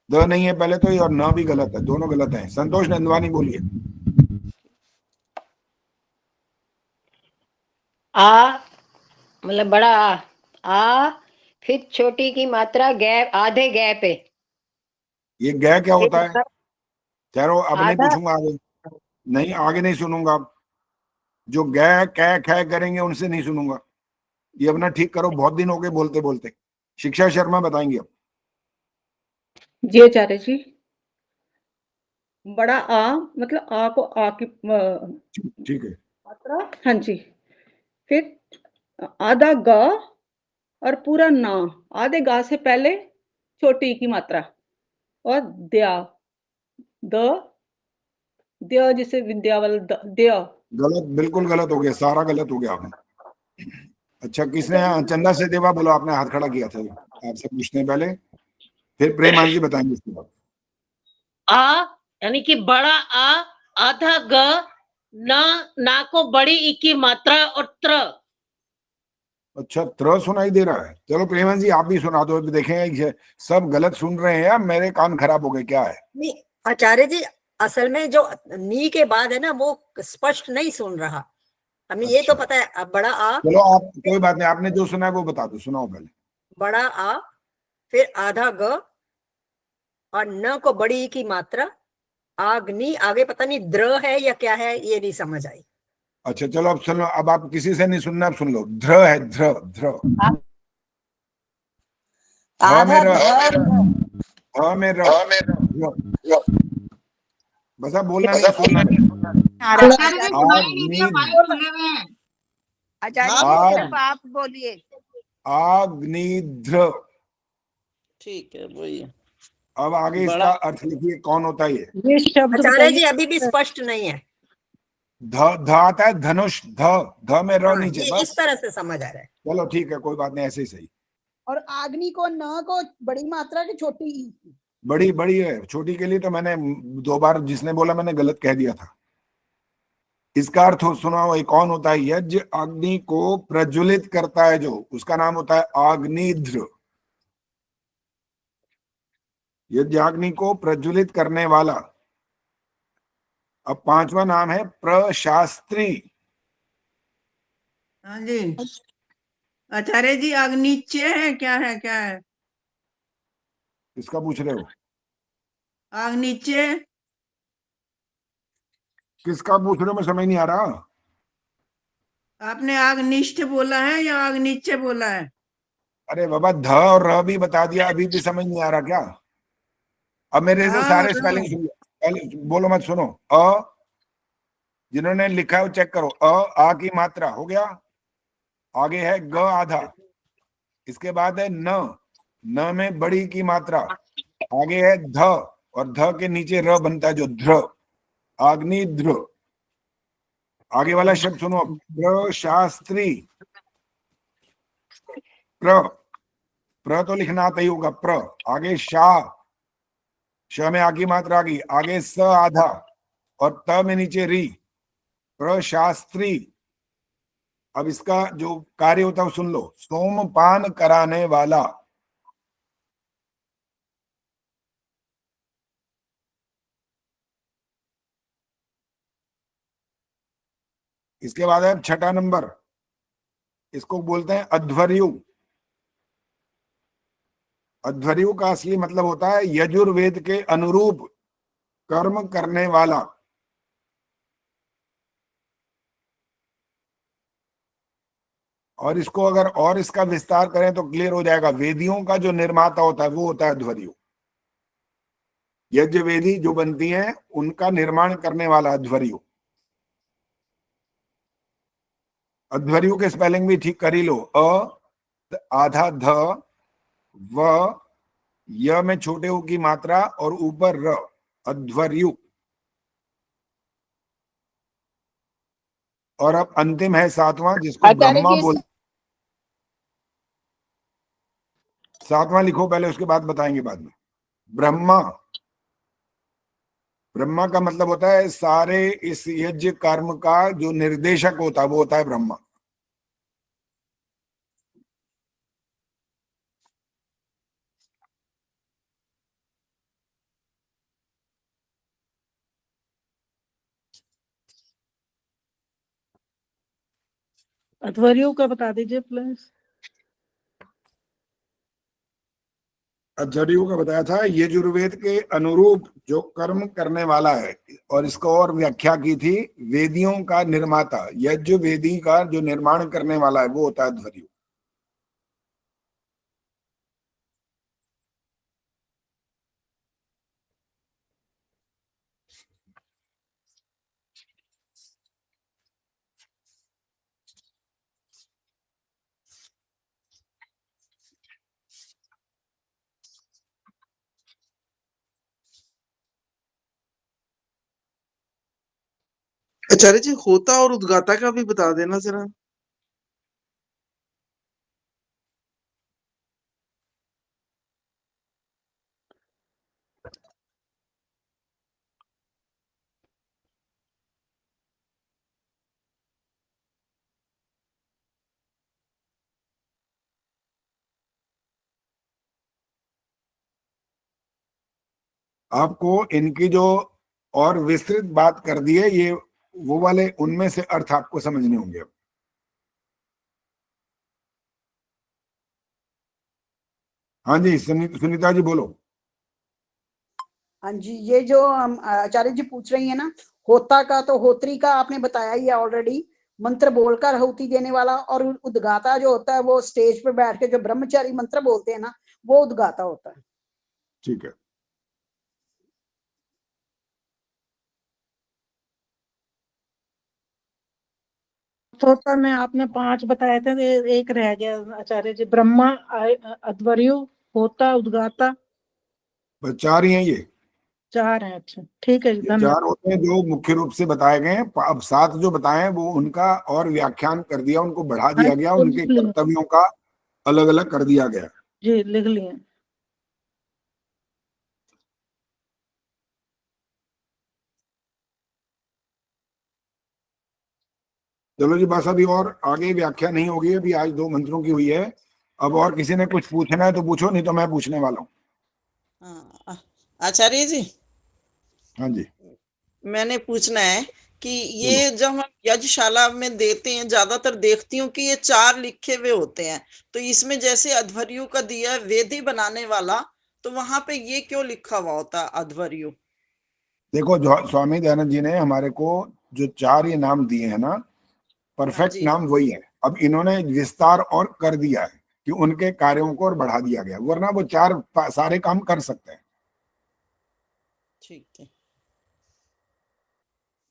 द नहीं है पहले तो, ये और न भी गलत है, दोनों गलत है। संतोष नंदवानी बोलिए। आ मतलब बड़ा आ, फिर छोटी की मात्रा गैप, आधे गै पे। ये गै क्या होता है? ठहरो, अब नहीं आधा पूछूंगा आगे। नहीं, आगे नहीं सुनूंगा। अब जो गै कै खे करेंगे उनसे नहीं सुनूंगा। ये अपना ठीक करो, बहुत दिन हो गए बोलते बोलते। शिक्षा शर्मा बताएंगे अब। जी आचार्य जी, बड़ा आ मतलब आ को आ की ठीक है। मात्रा, हाँ जी। फिर आधा ग और पूरा ना, आधे गा से पहले छोटी की मात्रा और द्या, द द्या जिसे विद्यावल द्या। गलत, बिल्कुल गलत हो गया, सारा गलत हो गया आपने। अच्छा, किसने? चंदा से देवा बोलो, आपने हाथ खड़ा किया था आपसे पूछने पहले। फिर प्रेमान जी बताएंगे इसके बाद। आ यानी कि बड़ा आ, आधा ग, ना को बड़ी ई की मात्रा और त्र। अच्छा, त्र सुनाई दे रहा है। चलो प्रेमान जी आप भी सुना दो, देखें सब गलत सुन रहे हैं या मेरे कान खराब हो गए, क्या है? नहीं आचार्य जी, असल में जो नी के बाद है ना वो स्पष्ट नहीं सुन रहा। हमें ये तो पता है। अब बड़ा आ, चलो आप, कोई बात नहीं, आपने जो सुना है वो बता दो, सुनाओ पहले। बड़ा आ, फिर आधा ग और न को बड़ी ई की मात्रा, आग्नि, आगे पता नहीं द्र है या क्या है, ये नहीं समझ आई। अच्छा चलो, अब सुनो। अब आप किसी से नहीं सुनना, अब सुन लो। ध्र है, ध्र ध्र। आधा बस आप बोलना नहीं, सुनना नहीं। आचार्य सिर्फ आप बोलिए। आग्निध्र। ठीक है, वही है। अब आगे इसका अर्थ लिखिए, कौन होता है ये? ये शब्द आचार्य जी अभी भी स्पष्ट नहीं है। ध आता है धनुष। ध में र नीचे, ये बस। इस तरह से समझ आ रहा है। चलो ठीक है, कोई बात नहीं, ऐसे ही सही। और आग्नि को न को बड़ी मात्रा की छोटी ई। बड़ी बड़ी है, छोटी के लिए तो मैंने 2 बार जिसने बोला मैंने गलत कह दिया था। इसका अर्थ सुनाओ, ये कौन होता है? यज्ञ अग्नि को प्रज्वलित करता है जो, उसका नाम होता है आग्निध्र। यज्ञ अग्नि को प्रज्वलित करने वाला। अब 5वां नाम है प्रशास्त्री। हाँ जी आचार्य जी, अग्निच्य है क्या है, क्या है? किसका पूछ रहे हो? अग्निच्य किसका पूछ रहे हो? मैं समझ नहीं आ रहा। आपने अग्निष्ठ बोला है या अग्निच्य बोला है? अरे बाबा, ध और र भी बता दिया, अभी भी समझ नहीं आ रहा क्या? अब मेरे से सारे स्पेलिंग सुन लो। पहले बोलो मत, सुनो। अ, जिन्होंने लिखा है वो चेक करो। आ की मात्रा हो गया, आगे है ग आधा, इसके बाद है न में बड़ी की मात्रा, आगे है ध और ध के नीचे र बनता है जो ध्र, आग्निध्र। आगे वाला शब्द सुनो, प्रशास्त्री। प्र तो लिखना आता ही होगा, प्र। आगे श में आगे मात्रा आ गई, आगे स आधा और त में नीचे री, प्रशास्त्री। अब इसका जो कार्य होता है सुन लो, सोमपान कराने वाला। इसके बाद है 6ठा नंबर, इसको बोलते हैं अध्वर्यु। अध्वर्यु का असली मतलब होता है यजुर्वेद के अनुरूप कर्म करने वाला। और इसको अगर और इसका विस्तार करें तो क्लियर हो जाएगा। वेदियों का जो निर्माता होता है वो होता है अध्वर्यु। यज्ञ वेदी जो बनती हैं उनका निर्माण करने वाला अध्वर्यु। अध्वर्यु के स्पेलिंग भी ठीक कर ही लो, आधा ध, व, य में छोटे उ की मात्रा और ऊपर र, अध्वर्यु। और अब अंतिम है सातवां, जिसको ब्रह्मा बोल, सातवां लिखो पहले, उसके बाद बताएंगे बाद में। ब्रह्मा, ब्रह्मा का मतलब होता है सारे इस यज्ञ कर्म का जो निर्देशक होता है वो होता है ब्रह्मा। अध्वर्यु का बता दीजिए प्लीज। अध्वर्यु का बताया था, यजुर्वेद के अनुरूप जो कर्म करने वाला है, और इसको और व्याख्या की थी, वेदियों का निर्माता, यज्ञ वेदी का जो निर्माण करने वाला है वो होता है अध्वर्यु। आचार्य जी होता और उद्गाता का भी बता देना जरा। आपको इनकी जो और विस्तृत बात कर दी है, ये वो वाले उनमें से अर्थ आपको समझने होंगे। हाँ जी, सुनीता जी बोलो। हाँ जी, ये जो हम आचार्य जी पूछ रही है ना, होता का तो होत्री का आपने बताया ही है ऑलरेडी, मंत्र बोलकर आहुति देने वाला, और उद्गाता जो होता है वो स्टेज पे बैठ के जो ब्रह्मचारी मंत्र बोलते हैं ना, वो उद्गाता होता है। ठीक है। होता में आपने 5 बताए थे, एक रह गया आचार्य जी, ब्रह्मा, अध्वर्यु, होता, उद्गाता। बस 4 ही हैं ये। 4 हैं, अच्छा ठीक है जी, ये धन्यवाद। 4 होते हैं जो मुख्य रूप से बताए गए हैं। अब 7 जो बताए हैं वो उनका और व्याख्यान कर दिया, उनको बढ़ा दिया गया, उनके कर्तव्यों का अलग अलग कर दिया गया। जी लिख लिए। चलो जी, बस अभी और आगे व्याख्या नहीं होगी, अभी आज 2 मंत्रों की हुई है। अब और किसी ने कुछ पूछना है तो पूछो, नहीं तो मैं पूछने वाला हूँ। आचार्य जी, हाँ जी, मैंने पूछना है कि ये जब हम यज्ञशाला में देते हैं, ज्यादातर देखती हूँ कि ये 4 लिखे हुए होते हैं, तो इसमें जैसे अध्वर्यु का दिया है वेदी बनाने वाला, तो वहां पे ये क्यों लिखा हुआ होता है अध्वर्यु? देखो स्वामी दयानंद जी ने हमारे को जो 4 ये नाम दिए हैं ना, परफेक्ट नाम वही है। अब इन्होंने विस्तार और कर दिया है कि उनके कार्यों को और बढ़ा दिया गया, वरना वो 4 सारे काम कर सकते हैं। ठीक है।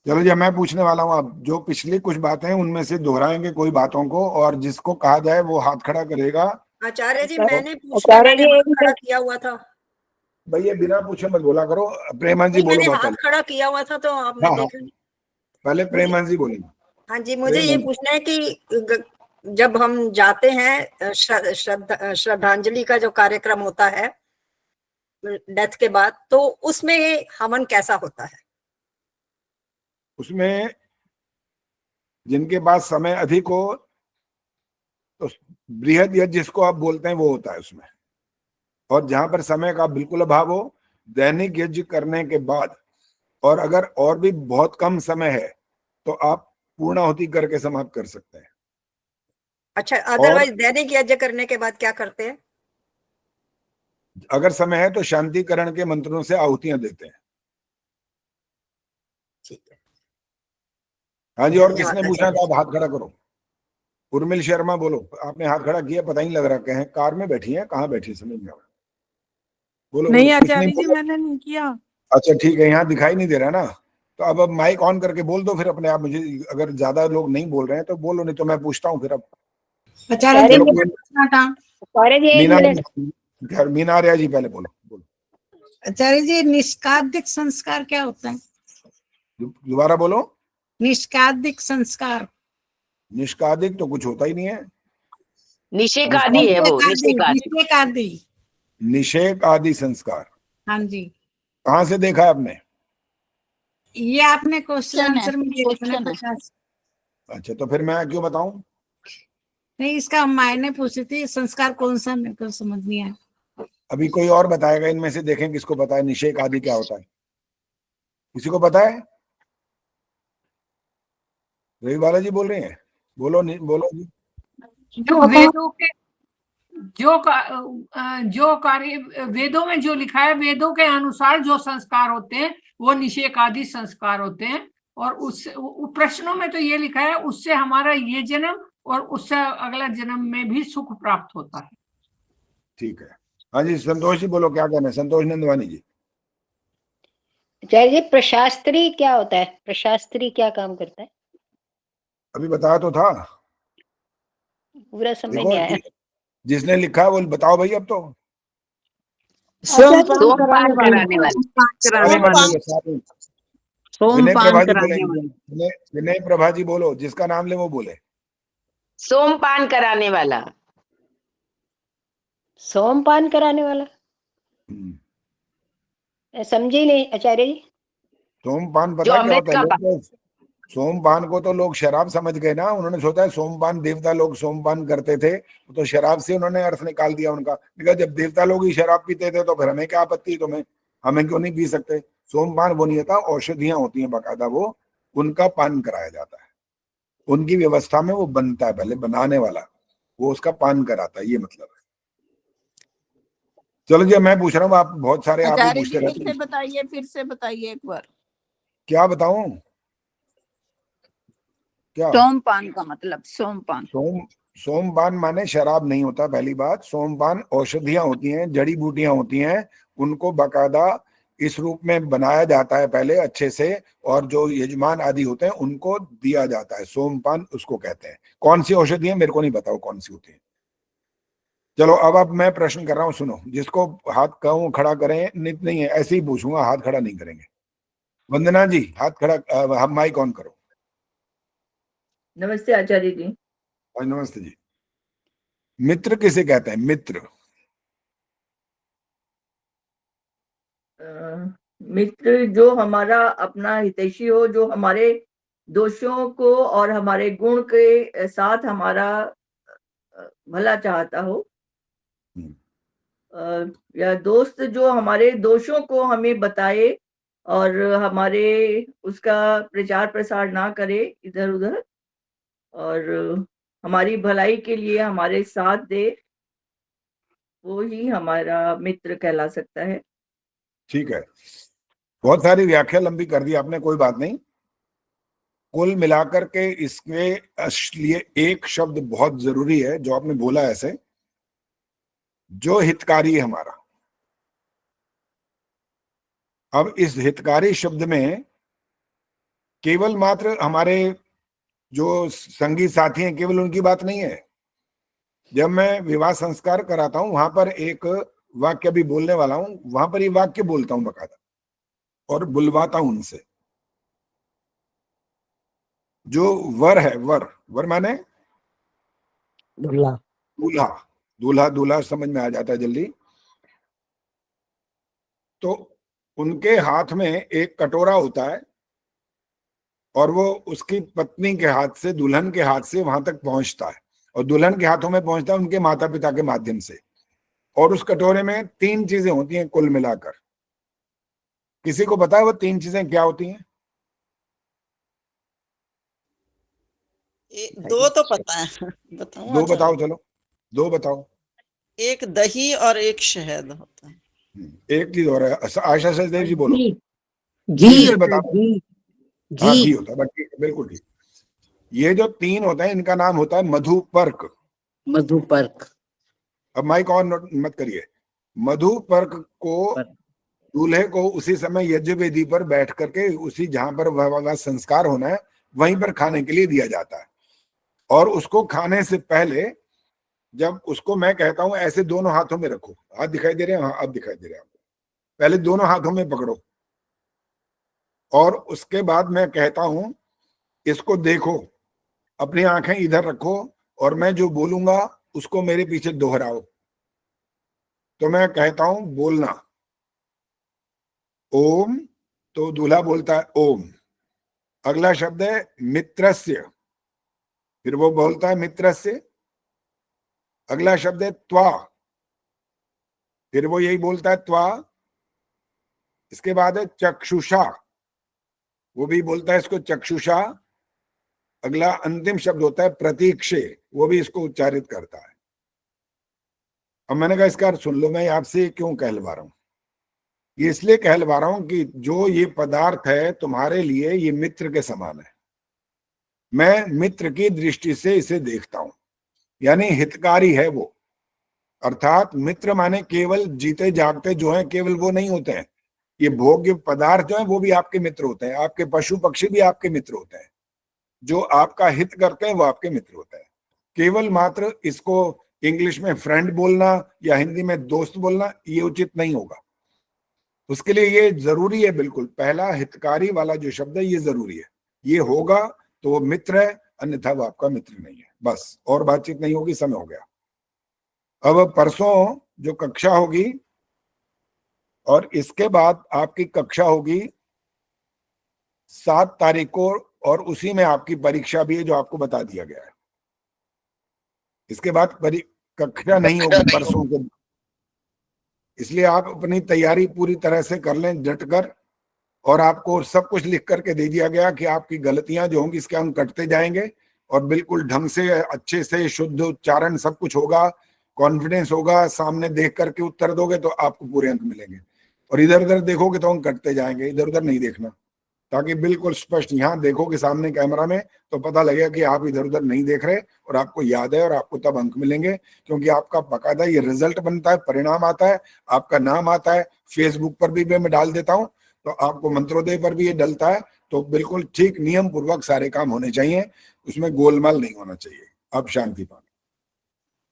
चलो जी, मैं पूछने वाला हूँ। अब जो पिछली कुछ बातें हैं उनमें से दोहराएंगे कोई बातों को, और जिसको कहा जाए वो हाथ खड़ा करेगा। आचार्य जी, मैंने पूछना, मैंने हाथ खड़ा किया हुआ था। भैया बिना पूछे मत बोला करो। प्रेमहंस जी बोलो। मैंने हाथ खड़ा किया हुआ था तो आपने देखा नहीं। पहले प्रेमहंस जी बोलेंगे। हाँ जी, मुझे ये पूछना है कि जब हम जाते हैं श्रद्धांजलि का जो कार्यक्रम होता है डेथ के बाद, तो उसमें हवन कैसा होता है? उसमें जिनके पास समय अधिक हो तो बृहद यज्ञ जिसको आप बोलते हैं वो होता है उसमें, और जहां पर समय का बिल्कुल अभाव हो, दैनिक यज्ञ करने के बाद, और अगर और भी बहुत कम समय है तो आप पूर्णाहुति करके समाप्त कर सकते हैं। अच्छा, अदरवाइज दैनिक यज्ञ करने के बाद क्या करते हैं? अगर समय है तो शांतिकरण के मंत्रों से आहुतियां देते हैं। ठीक है। हाँ जी, और किसने पूछा था? आप हाथ खड़ा करो। उर्मिल शर्मा बोलो। आपने हाथ खड़ा किया, पता ही लग रहा कहीं कार में बैठी है, कहाँ बैठी समझ में आ रहा। बोलो नहीं बोलो, आचार्य जी, मैंने नहीं किया। अच्छा ठीक है, यहाँ दिखाई नहीं दे रहा ना, तो अब माइक ऑन करके बोल दो फिर अपने आप। मुझे अगर ज्यादा लोग नहीं बोल रहे हैं तो बोलो, नहीं तो मैं पूछता हूँ फिर। अब आचार्य जी मुझे पूछना था। मीना आर्या जी पहले बोलो। आचार्य जी निष्कादिक संस्कार क्या होता है? दोबारा बोलो। निष्कादिक संस्कार। निष्कादिक तो कुछ होता ही नहीं है। निषेक आदि है वो, निषेक आदि। निषेक आदि। निषेक आदि संस्कार। हाँ जी। कहाँ से देखा है आपने? ये आपने क्वेश्चन आंसर में दिया था। अच्छा, तो फिर मैं क्यों बताऊं? नहीं, इसका मायने पूछी थी, संस्कार कौन सा मेरे को समझ नहीं आया। अभी कोई और बताएगा इनमें से, देखें किसको पता है निषेक आदि क्या होता है। किसी को पता है? रवि बालाजी बोल रहे हैं, बोलो बोलो जी। जो वेदों के जो कार्य वेदों में जो लिखा है, वेदों के अनुसार जो संस्कार होते हैं वो निषेक आदि संस्कार होते हैं। और उस प्रश्नों में तो ये लिखा है उससे हमारा ये जन्म और उससे अगला जन्म में भी सुख प्राप्त होता है। ठीक है, हाँ जी संतोष जी बोलो, क्या कहना है? संतोष नंदवानी जी। आचार्य जी प्रशास्त्री क्या होता है? प्रशास्त्री क्या काम करता है? अभी बताया तो था, पूरा समझ नहीं आया। जिसने लिखा है वो बताओ भाई। अब तो सोमपान कराने वाला। विनय प्रभा जी बोलो, जिसका नाम ले वो बोले। सोमपान कराने वाला। सोमपान कराने वाला समझी नहीं आचार्य जी। सोमपान पता क्या होता है? सोमपान को तो लोग शराब समझ गए ना, उन्होंने सोचा है सोमपान देवता लोग सोमपान करते थे, तो शराब से उन्होंने अर्थ निकाल दिया उनका। जब देवता लोग ही शराब पीते थे तो फिर हमें क्या आपत्ति, तुम्हें हमें क्यों नहीं पी सकते? सोमपान वो नहीं होता, औषधियां होती हैं बाकायदा, वो उनका पान कराया जाता है। उनकी व्यवस्था में वो बनता है, पहले बनाने वाला वो उसका पान कराता है, ये मतलब है। चलो जी मैं पूछ रहा हूँ, आप बहुत सारे आप ही पूछते रहते हैं। फिर से बताइए एक बार। क्या बताऊं? क्या सोमपान का मतलब? सोमपान सोमपान माने शराब नहीं होता, पहली बात। सोमपान औषधियां होती हैं, जड़ी बूटियां होती हैं, उनको बाकायदा इस रूप में बनाया जाता है पहले अच्छे से, और जो यजमान आदि होते हैं उनको दिया जाता है। सोमपान उसको कहते हैं। कौन सी औषधि है मेरे को नहीं पता कौन सी होती है। चलो अब मैं प्रश्न कर रहा हूं, सुनो। जिसको हाथ कहूं खड़ा करें, नहीं है ऐसे ही पूछूंगा, हाथ खड़ा नहीं करेंगे। वंदना जी हाथ खड़ा, हम माइक ऑन करो। नमस्ते आचार्य जी। नमस्ते जी। मित्र किसे कहते हैं? मित्र मित्र जो हमारा अपना हितैषी हो, जो हमारे दोषों को और हमारे गुण के साथ हमारा भला चाहता हो, या दोस्त जो हमारे दोषों को हमें बताए और हमारे उसका प्रचार प्रसार ना करे इधर उधर, और हमारी भलाई के लिए हमारे साथ दे, वो ही हमारा मित्र कहला सकता है। ठीक है, बहुत सारी व्याख्या लंबी कर दी आपने, कोई बात नहीं। कुल मिलाकर के इसके लिए एक शब्द बहुत जरूरी है जो आपने बोला ऐसे, जो हितकारी है हमारा। अब इस हितकारी शब्द में केवल मात्र हमारे जो संगी साथी हैं केवल उनकी बात नहीं है। जब मैं विवाह संस्कार कराता हूं वहां पर एक वाक्य भी बोलने वाला हूं, वहां पर ये वाक्य बोलता हूं बकायदा और बुलवाता हूं उनसे। जो वर है, वर माने दूल्हा। दूल्हा, दूल्हा दूल्हा समझ में आ जाता है जल्दी। तो उनके हाथ में एक कटोरा होता है और वो उसकी पत्नी के हाथ से, दुल्हन के हाथ से वहां तक पहुंचता है, और दुल्हन के हाथों में पहुंचता है उनके माता पिता के माध्यम से। और उस कटोरे में 3 चीजें होती हैं कुल मिलाकर। किसी को पता है वो 3 चीजें क्या होती हैं? दो तो पता है, बताऊं? 2 बताओ, चलो 2 बताओ। एक दही और एक शहद होता है। एक चीज और है। आशा सचदेव जी बोलो। घी बताओ। हाँ घी होता है, बाकी बिल्कुल ठीक। ये जो 3 होता है इनका नाम होता है मधुपर्क। मधुपर्क। अब माइक ऑन मत करिए। मधुपर्क को दूल्हे को उसी समय यज्ञ वेदी पर बैठ करके उसी जहां पर वह संस्कार होना है वहीं पर खाने के लिए दिया जाता है। और उसको खाने से पहले जब उसको मैं कहता हूं ऐसे दोनों हाथों में रखो, हाथ दिखाई दे रहे हैं? हाँ, अब दिखाई दे रहे हैं आपको। पहले दोनों हाथों में पकड़ो और उसके बाद मैं कहता हूं इसको देखो, अपनी आंखें इधर रखो और मैं जो बोलूंगा उसको मेरे पीछे दोहराओ। तो मैं कहता हूं बोलना ओम, तो दूल्हा बोलता है ओम। अगला शब्द है मित्रस्य, फिर वो बोलता है मित्रस्य। अगला शब्द है त्वा, फिर वो यही बोलता है त्वा। इसके बाद है चक्षुषा, वो भी बोलता है इसको चक्षुषा। अगला अंतिम शब्द होता है प्रतीक्षे, वो भी इसको उच्चारित करता है। अब मैंने कहा इसका अर्थ सुन लो, मैं आपसे क्यों कहलवा रहा हूं? ये इसलिए कहलवा रहा हूं कि जो ये पदार्थ है तुम्हारे लिए ये मित्र के समान है। मैं मित्र की दृष्टि से इसे देखता हूं, यानी हितकारी है वो। अर्थात मित्र माने केवल जीते जागते जो हैं केवल वो नहीं होते हैं, ये भोग्य पदार्थ जो है वो भी आपके मित्र होते हैं। आपके पशु पक्षी भी आपके मित्र होते हैं, जो आपका हित करते हैं वो आपके मित्र होते हैं। केवल मात्र इसको इंग्लिश में फ्रेंड बोलना या हिंदी में दोस्त बोलना ये उचित नहीं होगा। उसके लिए ये जरूरी है, बिल्कुल पहला हितकारी वाला जो शब्द है ये जरूरी है। ये होगा तो वो मित्र है, अन्यथा वो आपका मित्र नहीं है। बस और बातचीत नहीं होगी, समय हो गया। अब परसों जो कक्षा होगी और इसके बाद आपकी कक्षा होगी 7 तारीख को, और उसी में आपकी परीक्षा भी है जो आपको बता दिया गया है। इसके बाद कक्षा नहीं होगी परसों के, इसलिए आप अपनी तैयारी पूरी तरह से कर लें डटकर। और आपको सब कुछ लिख करके दे दिया गया कि आपकी गलतियां जो होंगी इसके अंक कटते जाएंगे और बिल्कुल ढंग से अच्छे से शुद्ध उच्चारण सब कुछ होगा, कॉन्फिडेंस होगा, सामने देख करके उत्तर दोगे तो आपको पूरे अंक मिलेंगे। और इधर उधर देखोगे तो अंक कटते जाएंगे, इधर उधर नहीं देखना, ताकि बिल्कुल स्पष्ट यहाँ देखोगे सामने कैमरा में तो पता लगेगा कि आप इधर उधर नहीं देख रहे और आपको याद है, और आपको तब अंक मिलेंगे। क्योंकि आपका बकायदा ये रिजल्ट बनता है, परिणाम आता है, आपका नाम आता है, फेसबुक पर भी मैं डाल देता हूँ, तो आपको मंत्रोदय पर भी ये डलता है। तो बिल्कुल ठीक नियम पूर्वक सारे काम होने चाहिए, उसमें गोलमाल नहीं होना चाहिए। अब शांति पाना।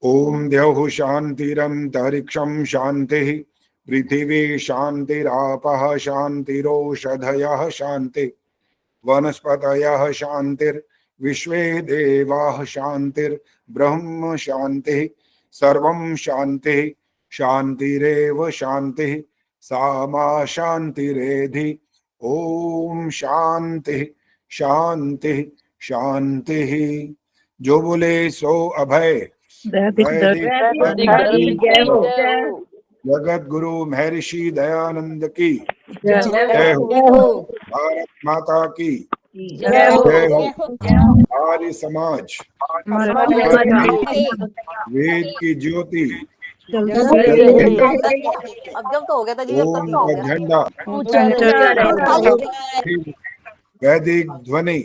ओम द्यौः शांतिरन्तरिक्षं शांति, पृथिवी शांतिरापः शांतिरोषधयः शांति, वनस्पतयः शांतिर्विश्वे देवाः शांतिर्ब्रह्म शांति, सर्वं शांति शांतिरेव शांति, सा मा शांतिरेधि। ओम शांति शांति शांति। जो बोले सो अभय। जगत गुरु महर्षि दयानंद की जय हो। भारत माता की जय हो। आर्य समाज वेद की ज्योति, अब जब तो हो गया था जी, ओम का झंडा, वैदिक ध्वनि,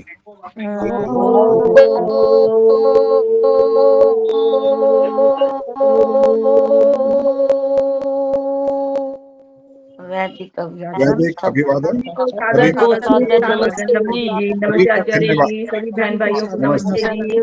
वैदिक अभिवादन। नमस्ते आचार्य जी, सभी बहन भाइयों को नमस्ते जी।